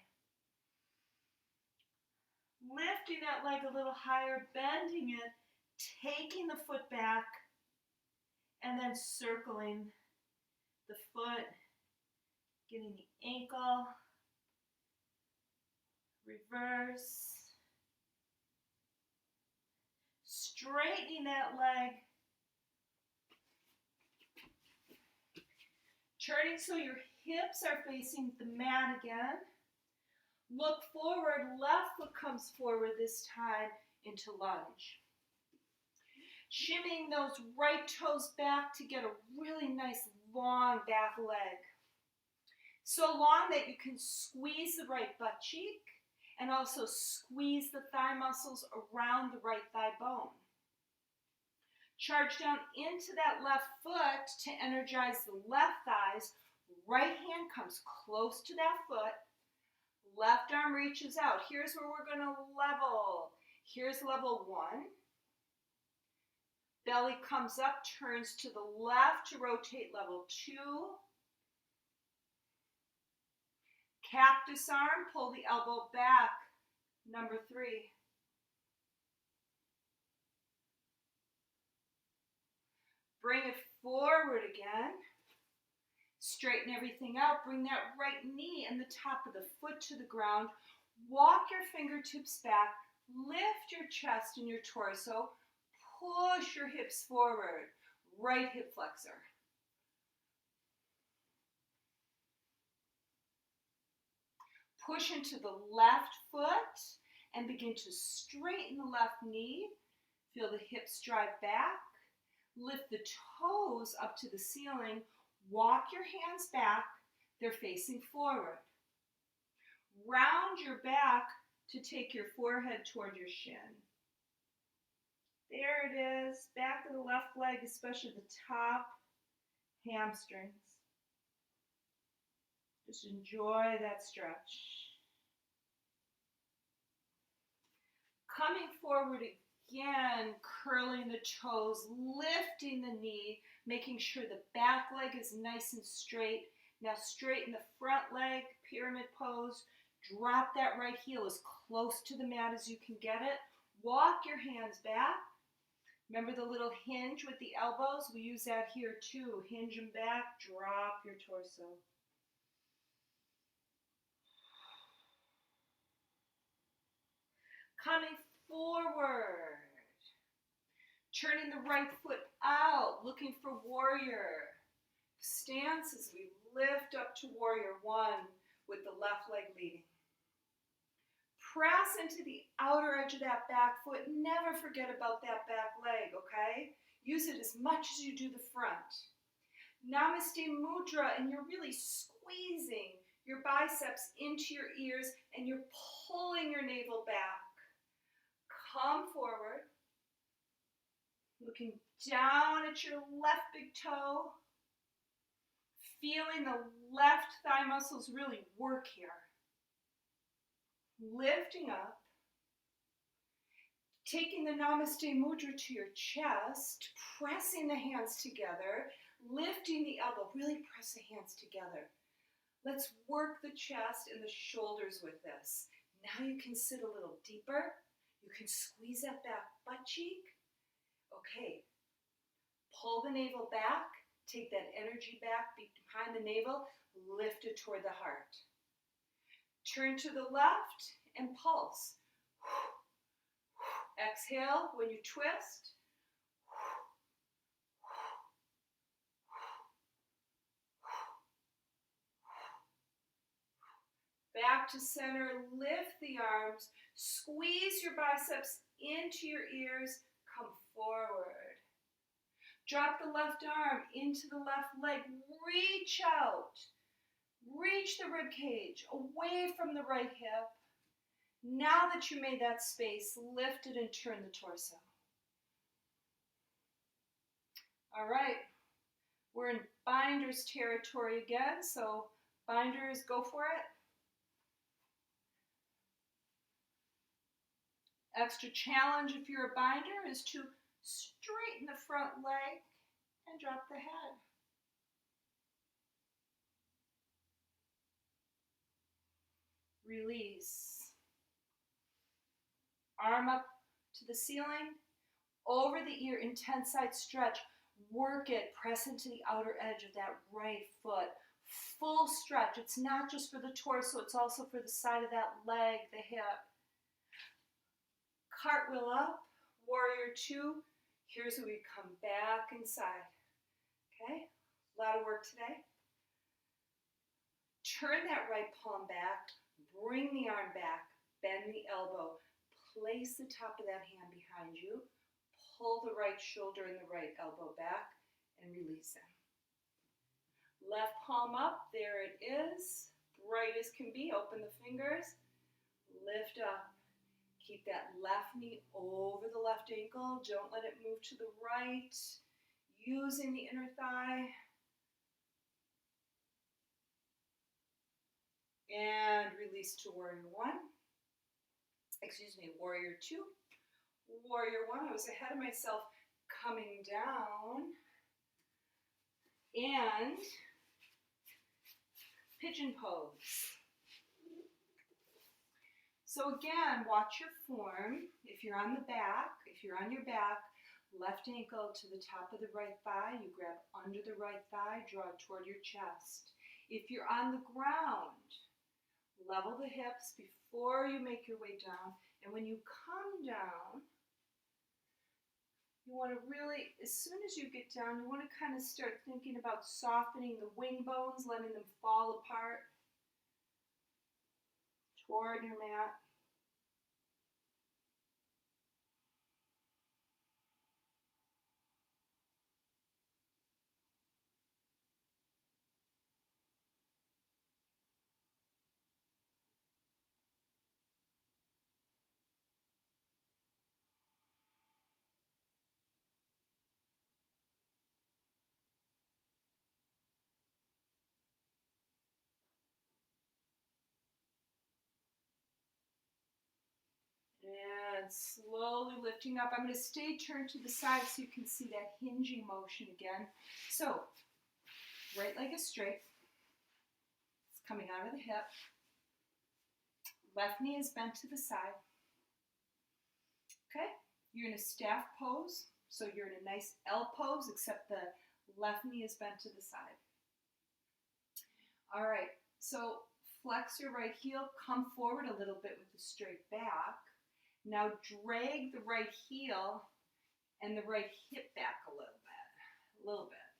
Lifting that leg a little higher, bending it, taking the foot back, and then circling the foot, getting the ankle, reverse, straightening that leg, turning so your hips are facing the mat again. Look forward, left foot comes forward this time into lunge. Shimmying those right toes back to get a really nice long back leg. So long that you can squeeze the right butt cheek and also squeeze the thigh muscles around the right thigh bone. Charge down into that left foot to energize the left thighs. Right hand comes close to that foot. Left arm reaches out. Here's where we're going to level. Here's level 1. Belly comes up, turns to the left to rotate level 2. Cactus arm, pull the elbow back, number 3. Bring it forward again. Straighten everything out. Bring that right knee and the top of the foot to the ground. Walk your fingertips back. Lift your chest and your torso. Push your hips forward. Right hip flexor. Push into the left foot and begin to straighten the left knee. Feel the hips drive back. Lift the toes up to the ceiling. Walk your hands back. They're facing forward. Round your back to take your forehead toward your shin. There it is. Back of the left leg, especially the top hamstrings. Just enjoy that stretch. Coming forward again, curling the toes, lifting the knee, making sure the back leg is nice and straight. Now straighten the front leg, pyramid pose. Drop that right heel as close to the mat as you can get it. Walk your hands back. Remember the little hinge with the elbows? We use that here too. Hinge them back, drop your torso. Coming forward. Turning the right foot out, looking for warrior. Stance as we lift up to warrior one with the left leg leading. Press into the outer edge of that back foot. Never forget about that back leg, okay? Use it as much as you do the front. Namaste Mudra, and you're really squeezing your biceps into your ears and you're pulling your navel back. Come forward. Looking down at your left big toe. Feeling the left thigh muscles really work here. Lifting up. Taking the Namaste Mudra to your chest. Pressing the hands together. Lifting the elbow. Really press the hands together. Let's work the chest and the shoulders with this. Now you can sit a little deeper. You can squeeze that back butt cheek. Okay, pull the navel back, take that energy back behind the navel, lift it toward the heart. Turn to the left and pulse. Exhale when you twist. Back to center, lift the arms, squeeze your biceps into your ears, come forward. Drop the left arm into the left leg, reach out. Reach the rib cage away from the right hip. Now that you made that space, lift it and turn the torso. All right, we're in binders territory again, so binders, go for it. Extra challenge if you're a binder is to straighten the front leg and drop the head. Release. Arm up to the ceiling, over the ear, intense side stretch. Work it, press into the outer edge of that right foot. Full stretch. It's not just for the torso, it's also for the side of that leg, the hip. Cartwheel up, warrior two. Here's where we come back inside. Okay, a lot of work today. Turn that right palm back, bring the arm back, bend the elbow, place the top of that hand behind you, pull the right shoulder and the right elbow back, and release it. Left palm up, there it is, bright as can be, open the fingers, lift up. Keep that left knee over the left ankle. Don't let it move to the right. Using the inner thigh. And release to warrior one. Warrior two. Warrior one. I was ahead of myself. Coming down. And pigeon pose. So again, watch your form. If you're on the back, if you're on your back, left ankle to the top of the right thigh, you grab under the right thigh, draw toward your chest. If you're on the ground, level the hips before you make your way down. And when you come down, you want to really, as soon as you get down, you want to kind of start thinking about softening the wing bones, letting them fall apart toward your mat. And slowly lifting up. I'm going to stay turned to the side so you can see that hinging motion again. So, right leg is straight. It's coming out of the hip. Left knee is bent to the side. Okay, you're in a staff pose. So you're in a nice L pose, except the left knee is bent to the side. All right, so flex your right heel, come forward a little bit with the straight back. Now drag the right heel and the right hip back a little bit.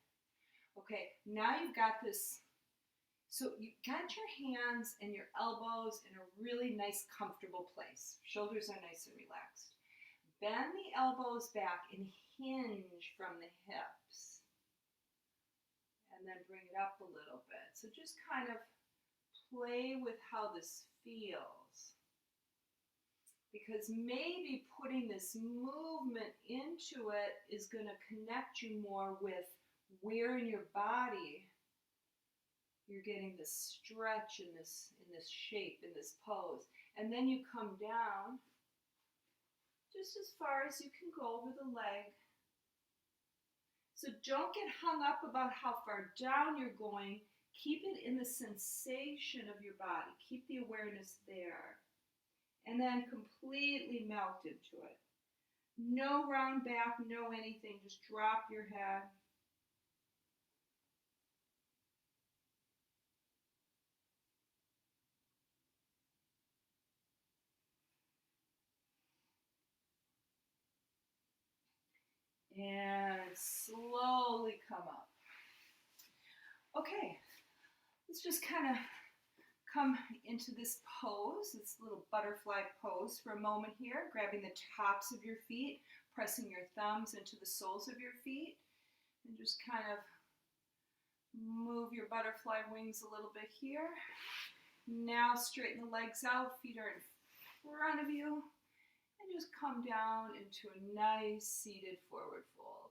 Okay, now you've got this, so you've got your hands and your elbows in a really nice, comfortable place. Shoulders are nice and relaxed. Bend the elbows back and hinge from the hips. And then bring it up a little bit. So just kind of play with how this feels. Because maybe putting this movement into it is going to connect you more with where in your body you're getting this stretch in this shape, in this pose. And then you come down just as far as you can go over the leg. So don't get hung up about how far down you're going. Keep it in the sensation of your body. Keep the awareness there. And then completely melt into it. No round back, no anything. Just drop your head. And slowly come up. Okay, let's just kind of come into this pose, this little butterfly pose for a moment here, grabbing the tops of your feet, pressing your thumbs into the soles of your feet, and just kind of move your butterfly wings a little bit here. Now straighten the legs out, feet are in front of you, and just come down into a nice seated forward fold.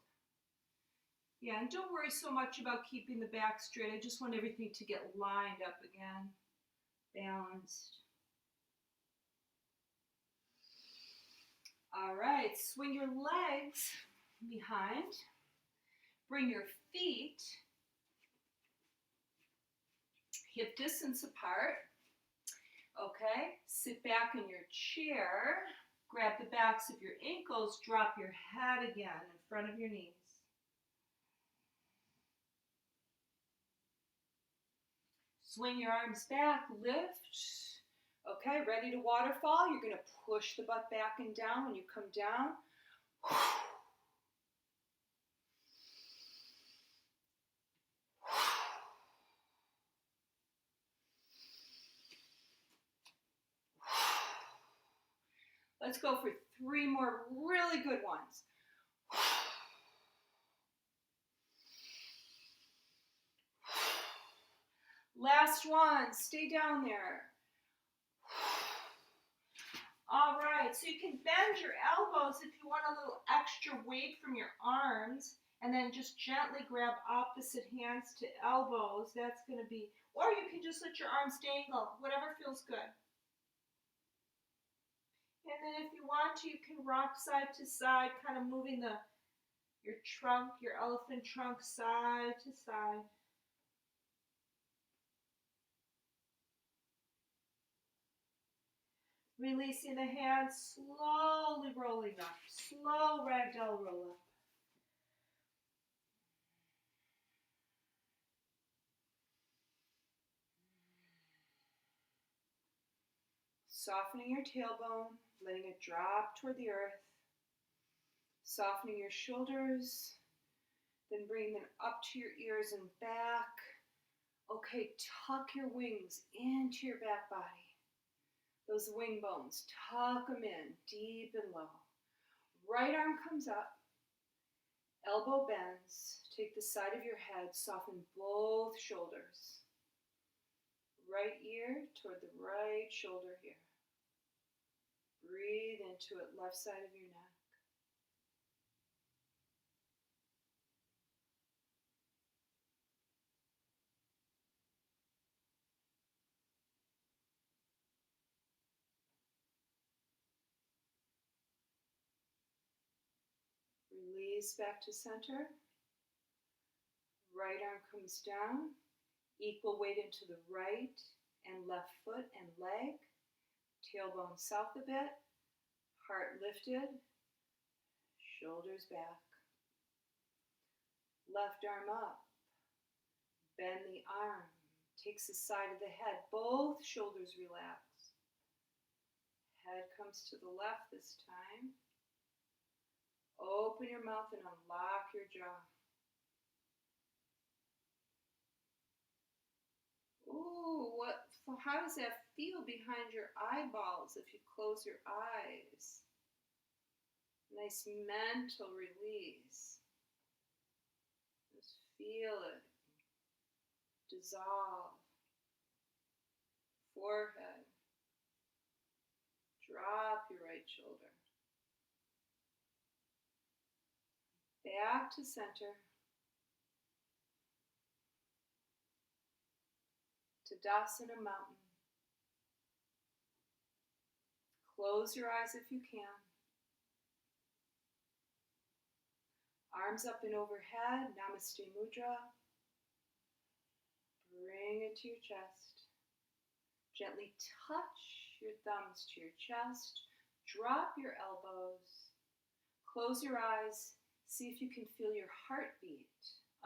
Yeah, and don't worry so much about keeping the back straight. I just want everything to get lined up again, balanced. All right, swing your legs behind. Bring your feet hip distance apart. Okay, sit back in your chair. Grab the backs of your ankles. Drop your head again in front of your knees. Swing your arms back, lift. Okay, ready to waterfall. You're going to push the butt back and down when you come down. Let's go for 3 more really good ones. Last one, stay down there. All right, so you can bend your elbows if you want a little extra weight from your arms, and then just gently grab opposite hands to elbows. That's going to be, or you can just let your arms dangle, whatever feels good. And then if you want to, you can rock side to side, kind of moving your trunk, your elephant trunk side to side. Releasing the hands, slowly rolling up. Slow ragdoll roll up. Softening your tailbone, letting it drop toward the earth. Softening your shoulders, then bring them up to your ears and back. Okay, tuck your wings into your back body. Those wing bones, tuck them in, deep and low. Right arm comes up, elbow bends. Take the side of your head, soften both shoulders. Right ear toward the right shoulder here. Breathe into it, left side of your neck. Release back to center. Right arm comes down. Equal weight into the right and left foot and leg. Tailbone south a bit. Heart lifted. Shoulders back. Left arm up. Bend the arm. Takes the side of the head. Both shoulders relax. Head comes to the left this time. Open your mouth and unlock your jaw. Ooh, how does that feel behind your eyeballs if you close your eyes? Nice mental release. Just feel it dissolve. Forehead. Drop your right shoulder. Back to center. Tadasana Mountain. Close your eyes if you can. Arms up and overhead, Namaste Mudra. Bring it to your chest. Gently touch your thumbs to your chest. Drop your elbows. Close your eyes. See if you can feel your heartbeat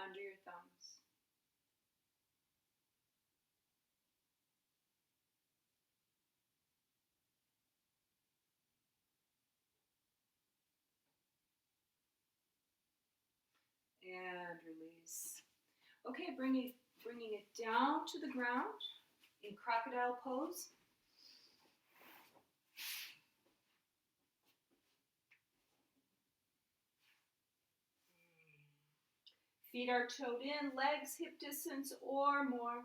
under your thumbs. And release. Okay, bringing it down to the ground in Crocodile Pose. Feet are toed in, legs hip distance or more.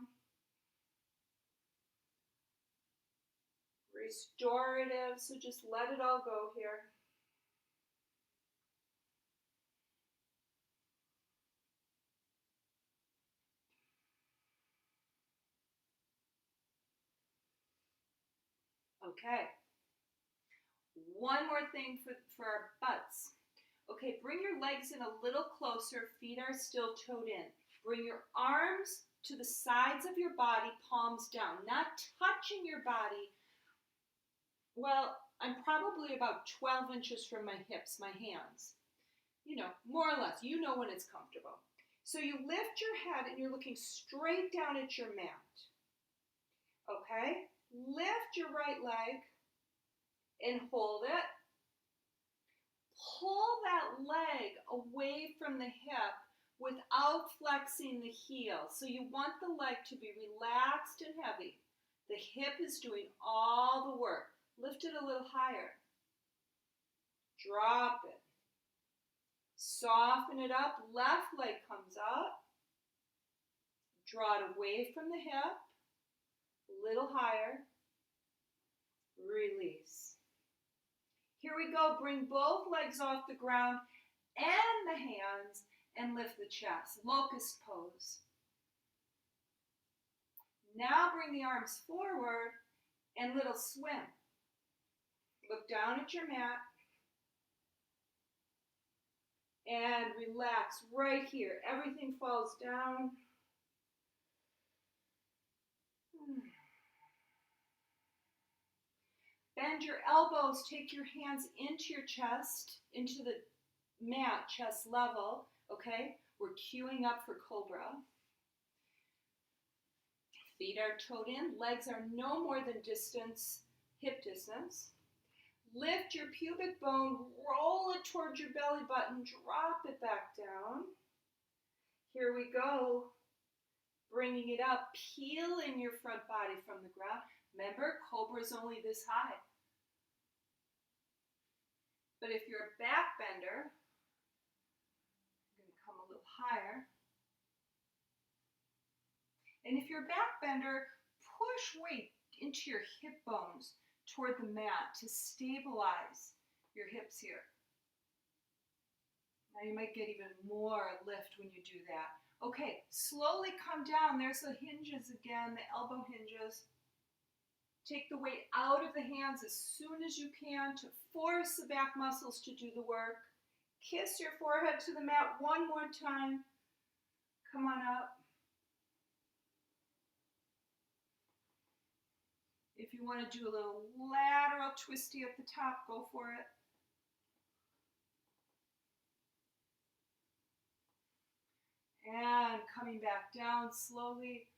Restorative, so just let it all go here. Okay. One more thing for our butts. Okay, bring your legs in a little closer. Feet are still toed in. Bring your arms to the sides of your body, palms down. Not touching your body. Well, I'm probably about 12 inches from my hips, my hands. You know, more or less. You know when it's comfortable. So you lift your head and you're looking straight down at your mat. Okay? Lift your right leg and hold it. Pull that leg away from the hip without flexing the heel. So you want the leg to be relaxed and heavy. The hip is doing all the work. Lift it a little higher. Drop it. Soften it up. Left leg comes up. Draw it away from the hip. A little higher. Release. Here we go. Bring both legs off the ground and the hands and lift the chest. Locust Pose. Now bring the arms forward and little swim. Look down at your mat and relax right here. Everything falls down. Bend your elbows, take your hands into your chest, into the mat, chest level, okay? We're queuing up for Cobra. Feet are toed in, legs are no more than hip distance. Lift your pubic bone, roll it towards your belly button, drop it back down. Here we go. Bringing it up, peeling your front body from the ground. Remember, Cobra is only this high. But if you're a back bender, I'm going to come a little higher. And if you're a back bender, push weight into your hip bones toward the mat to stabilize your hips here. Now you might get even more lift when you do that. Okay, slowly come down. There's the hinges again, the elbow hinges. Take the weight out of the hands as soon as you can to force the back muscles to do the work. Kiss your forehead to the mat one more time. Come on up. If you want to do a little lateral twisty at the top, go for it. And coming back down slowly,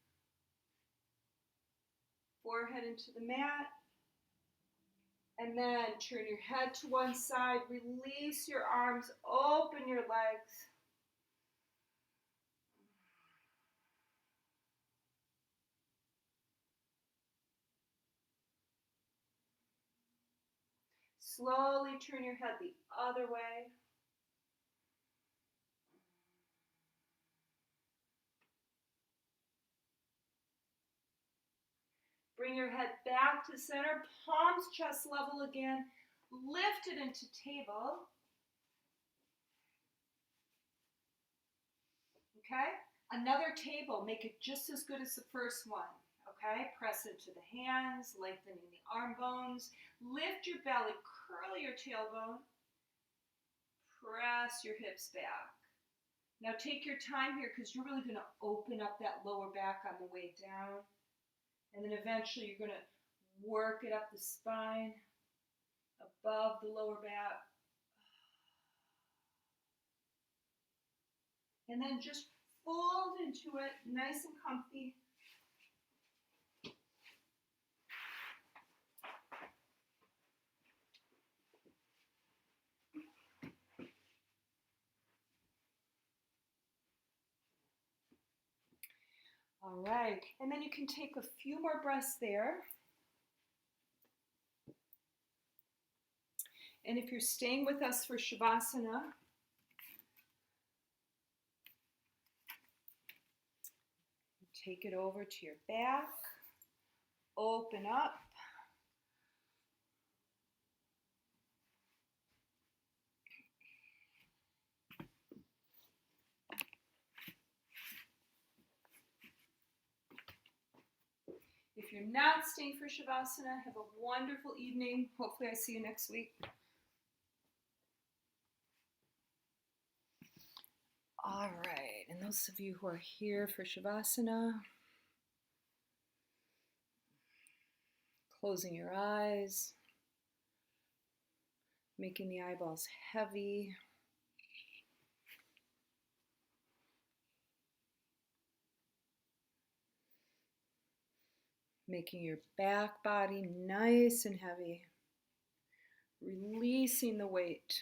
forehead into the mat. And then turn your head to one side, release your arms, open your legs. Slowly turn your head the other way. Bring your head back to center, palms chest level again. Lift it into table. Okay? Another table, make it just as good as the first one. Okay? Press into the hands, lengthening the arm bones. Lift your belly, curl your tailbone. Press your hips back. Now take your time here because you're really going to open up that lower back on the way down. And then eventually you're going to work it up the spine, above the lower back. And then just fold into it, nice and comfy. All right, and then you can take a few more breaths there. And if you're staying with us for Shavasana, take it over to your back, open up. If you're not staying for Shavasana, have a wonderful evening. Hopefully I see you next week. All right, and those of you who are here for Shavasana, closing your eyes, making the eyeballs heavy. Making your back body nice and heavy. Releasing the weight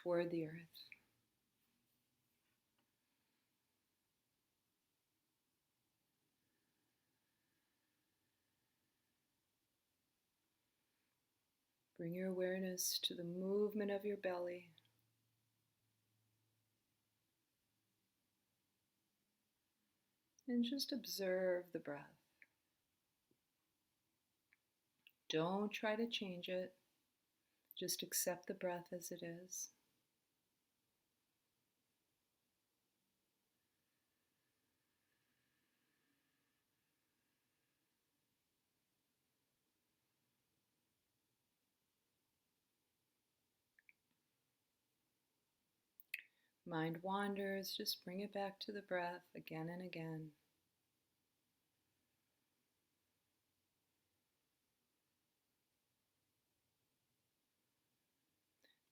toward the earth. Bring your awareness to the movement of your belly. And just observe the breath. Don't try to change it. Just accept the breath as it is. Mind wanders, just bring it back to the breath again and again.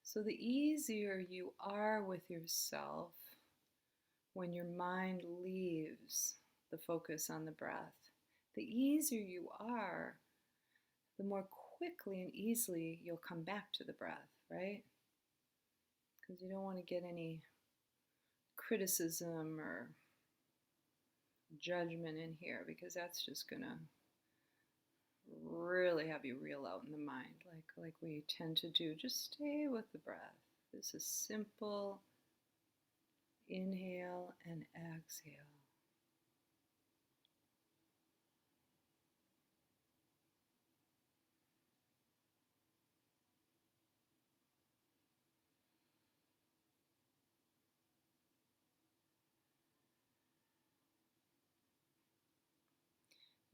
So the easier you are with yourself when your mind leaves the focus on the breath, the easier you are, the more quickly and easily you'll come back to the breath, right? Because you don't want to get any criticism or judgment in here, because that's just going to really have you reel out in the mind like we tend to do. Just stay with the breath. This is simple. Inhale and exhale.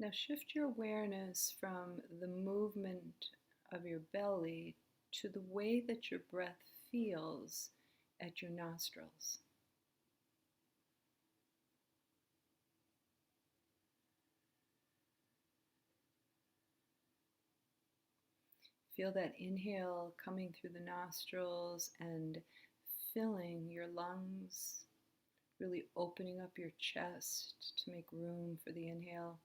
Now shift your awareness from the movement of your belly to the way that your breath feels at your nostrils. Feel that inhale coming through the nostrils and filling your lungs, really opening up your chest to make room for the inhale.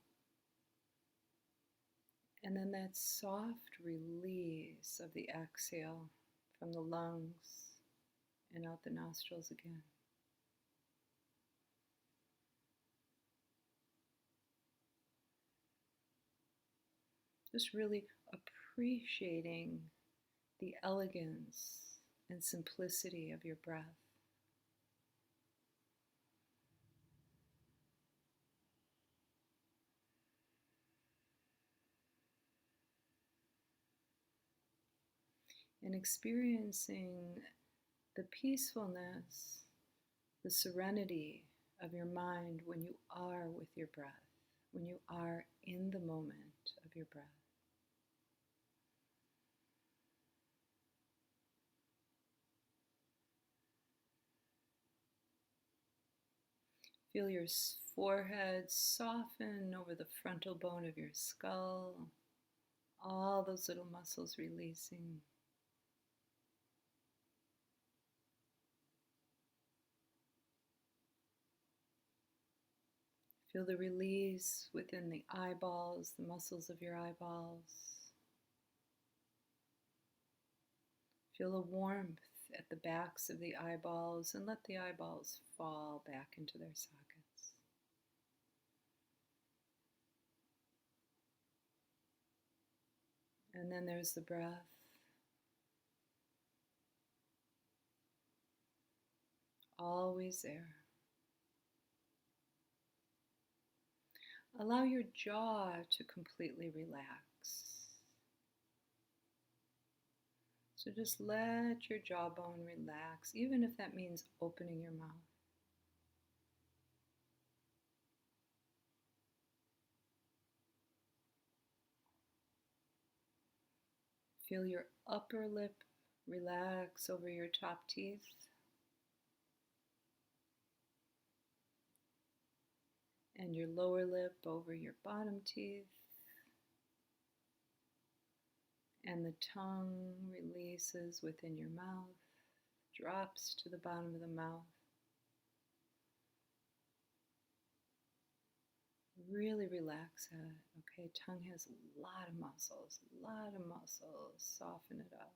And then that soft release of the exhale from the lungs and out the nostrils again. Just really appreciating the elegance and simplicity of your breath. And experiencing the peacefulness, the serenity of your mind when you are with your breath, when you are in the moment of your breath. Feel your forehead soften over the frontal bone of your skull, all those little muscles releasing. Feel the release within the eyeballs, the muscles of your eyeballs. Feel a warmth at the backs of the eyeballs and let the eyeballs fall back into their sockets. And then there's the breath. Always there. Allow your jaw to completely relax. So just let your jawbone relax, even if that means opening your mouth. Feel your upper lip relax over your top teeth. And your lower lip over your bottom teeth. And the tongue releases within your mouth, drops to the bottom of the mouth. Really relax it. Okay, tongue has a lot of muscles, Soften it up.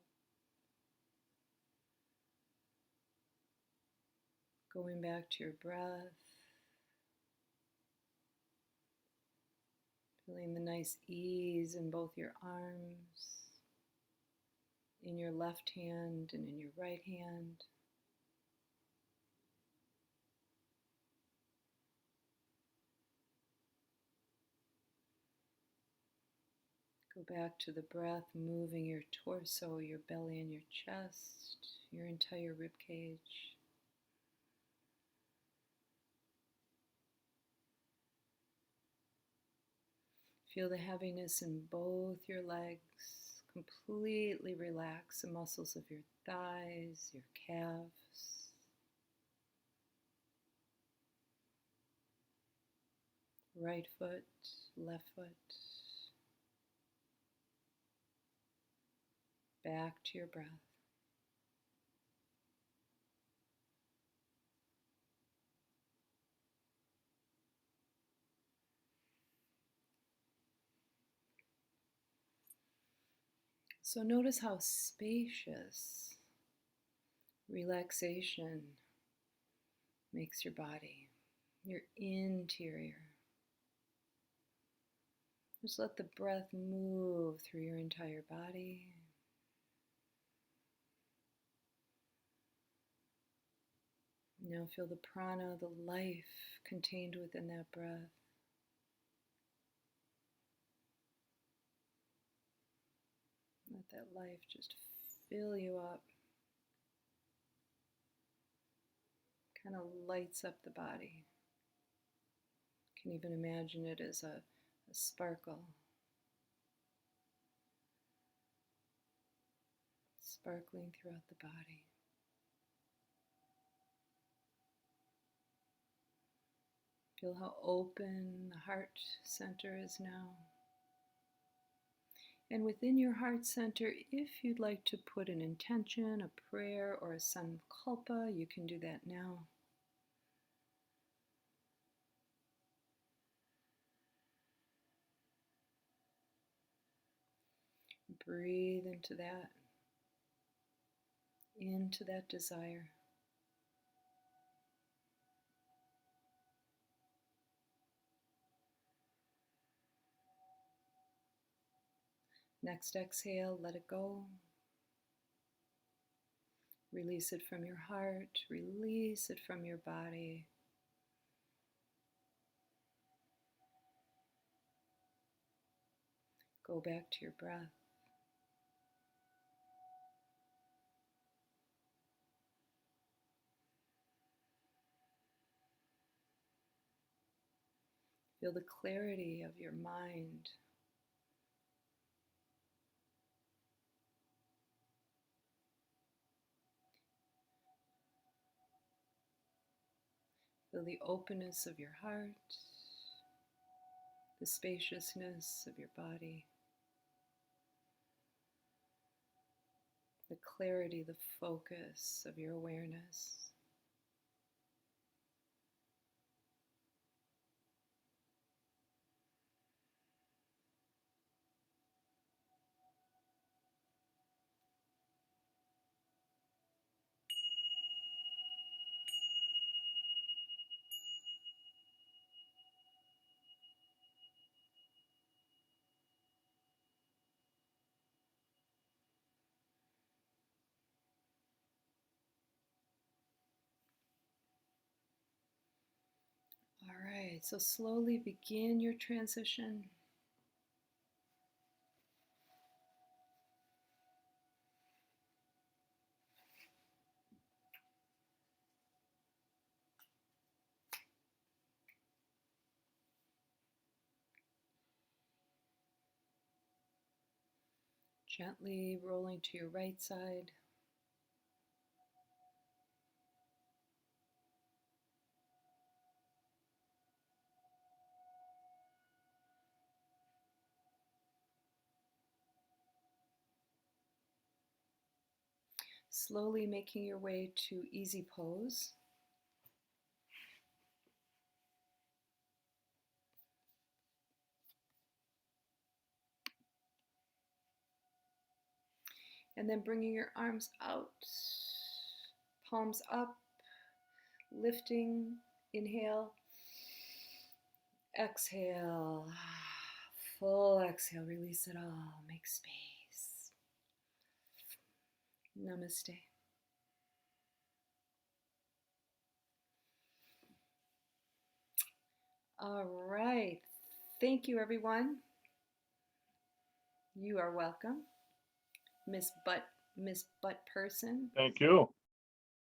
Going back to your breath. Feeling the nice ease in both your arms, in your left hand and in your right hand. Go back to the breath, moving your torso, your belly and your chest, your entire rib cage. Feel the heaviness in both your legs. Completely relax the muscles of your thighs, your calves. Right foot, left foot. Back to your breath. So notice how spacious relaxation makes your body, your interior. Just let the breath move through your entire body. Now feel the prana, the life contained within that breath. Let that life just fill you up. Kind of lights up the body. You can even imagine it as a sparkle. Sparkling throughout the body. Feel how open the heart center is now. And within your heart center, if you'd like to put an intention, a prayer, or a sankalpa, you can do that now. Breathe into that desire. Next exhale, let it go. Release it from your heart, release it from your body. Go back to your breath. Feel the clarity of your mind. Feel the openness of your heart, the spaciousness of your body, the clarity, the focus of your awareness. All right, so slowly begin your transition. Gently rolling to your right side. Slowly making your way to easy pose. And then bringing your arms out, palms up, lifting, inhale, exhale, full exhale, release it all, make space. Namaste. All right, thank you everyone. You are welcome. Miss Butt Person. Thank you.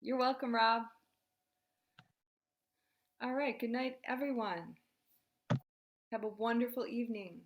You're welcome, Rob. All right, good night, everyone. Have a wonderful evening.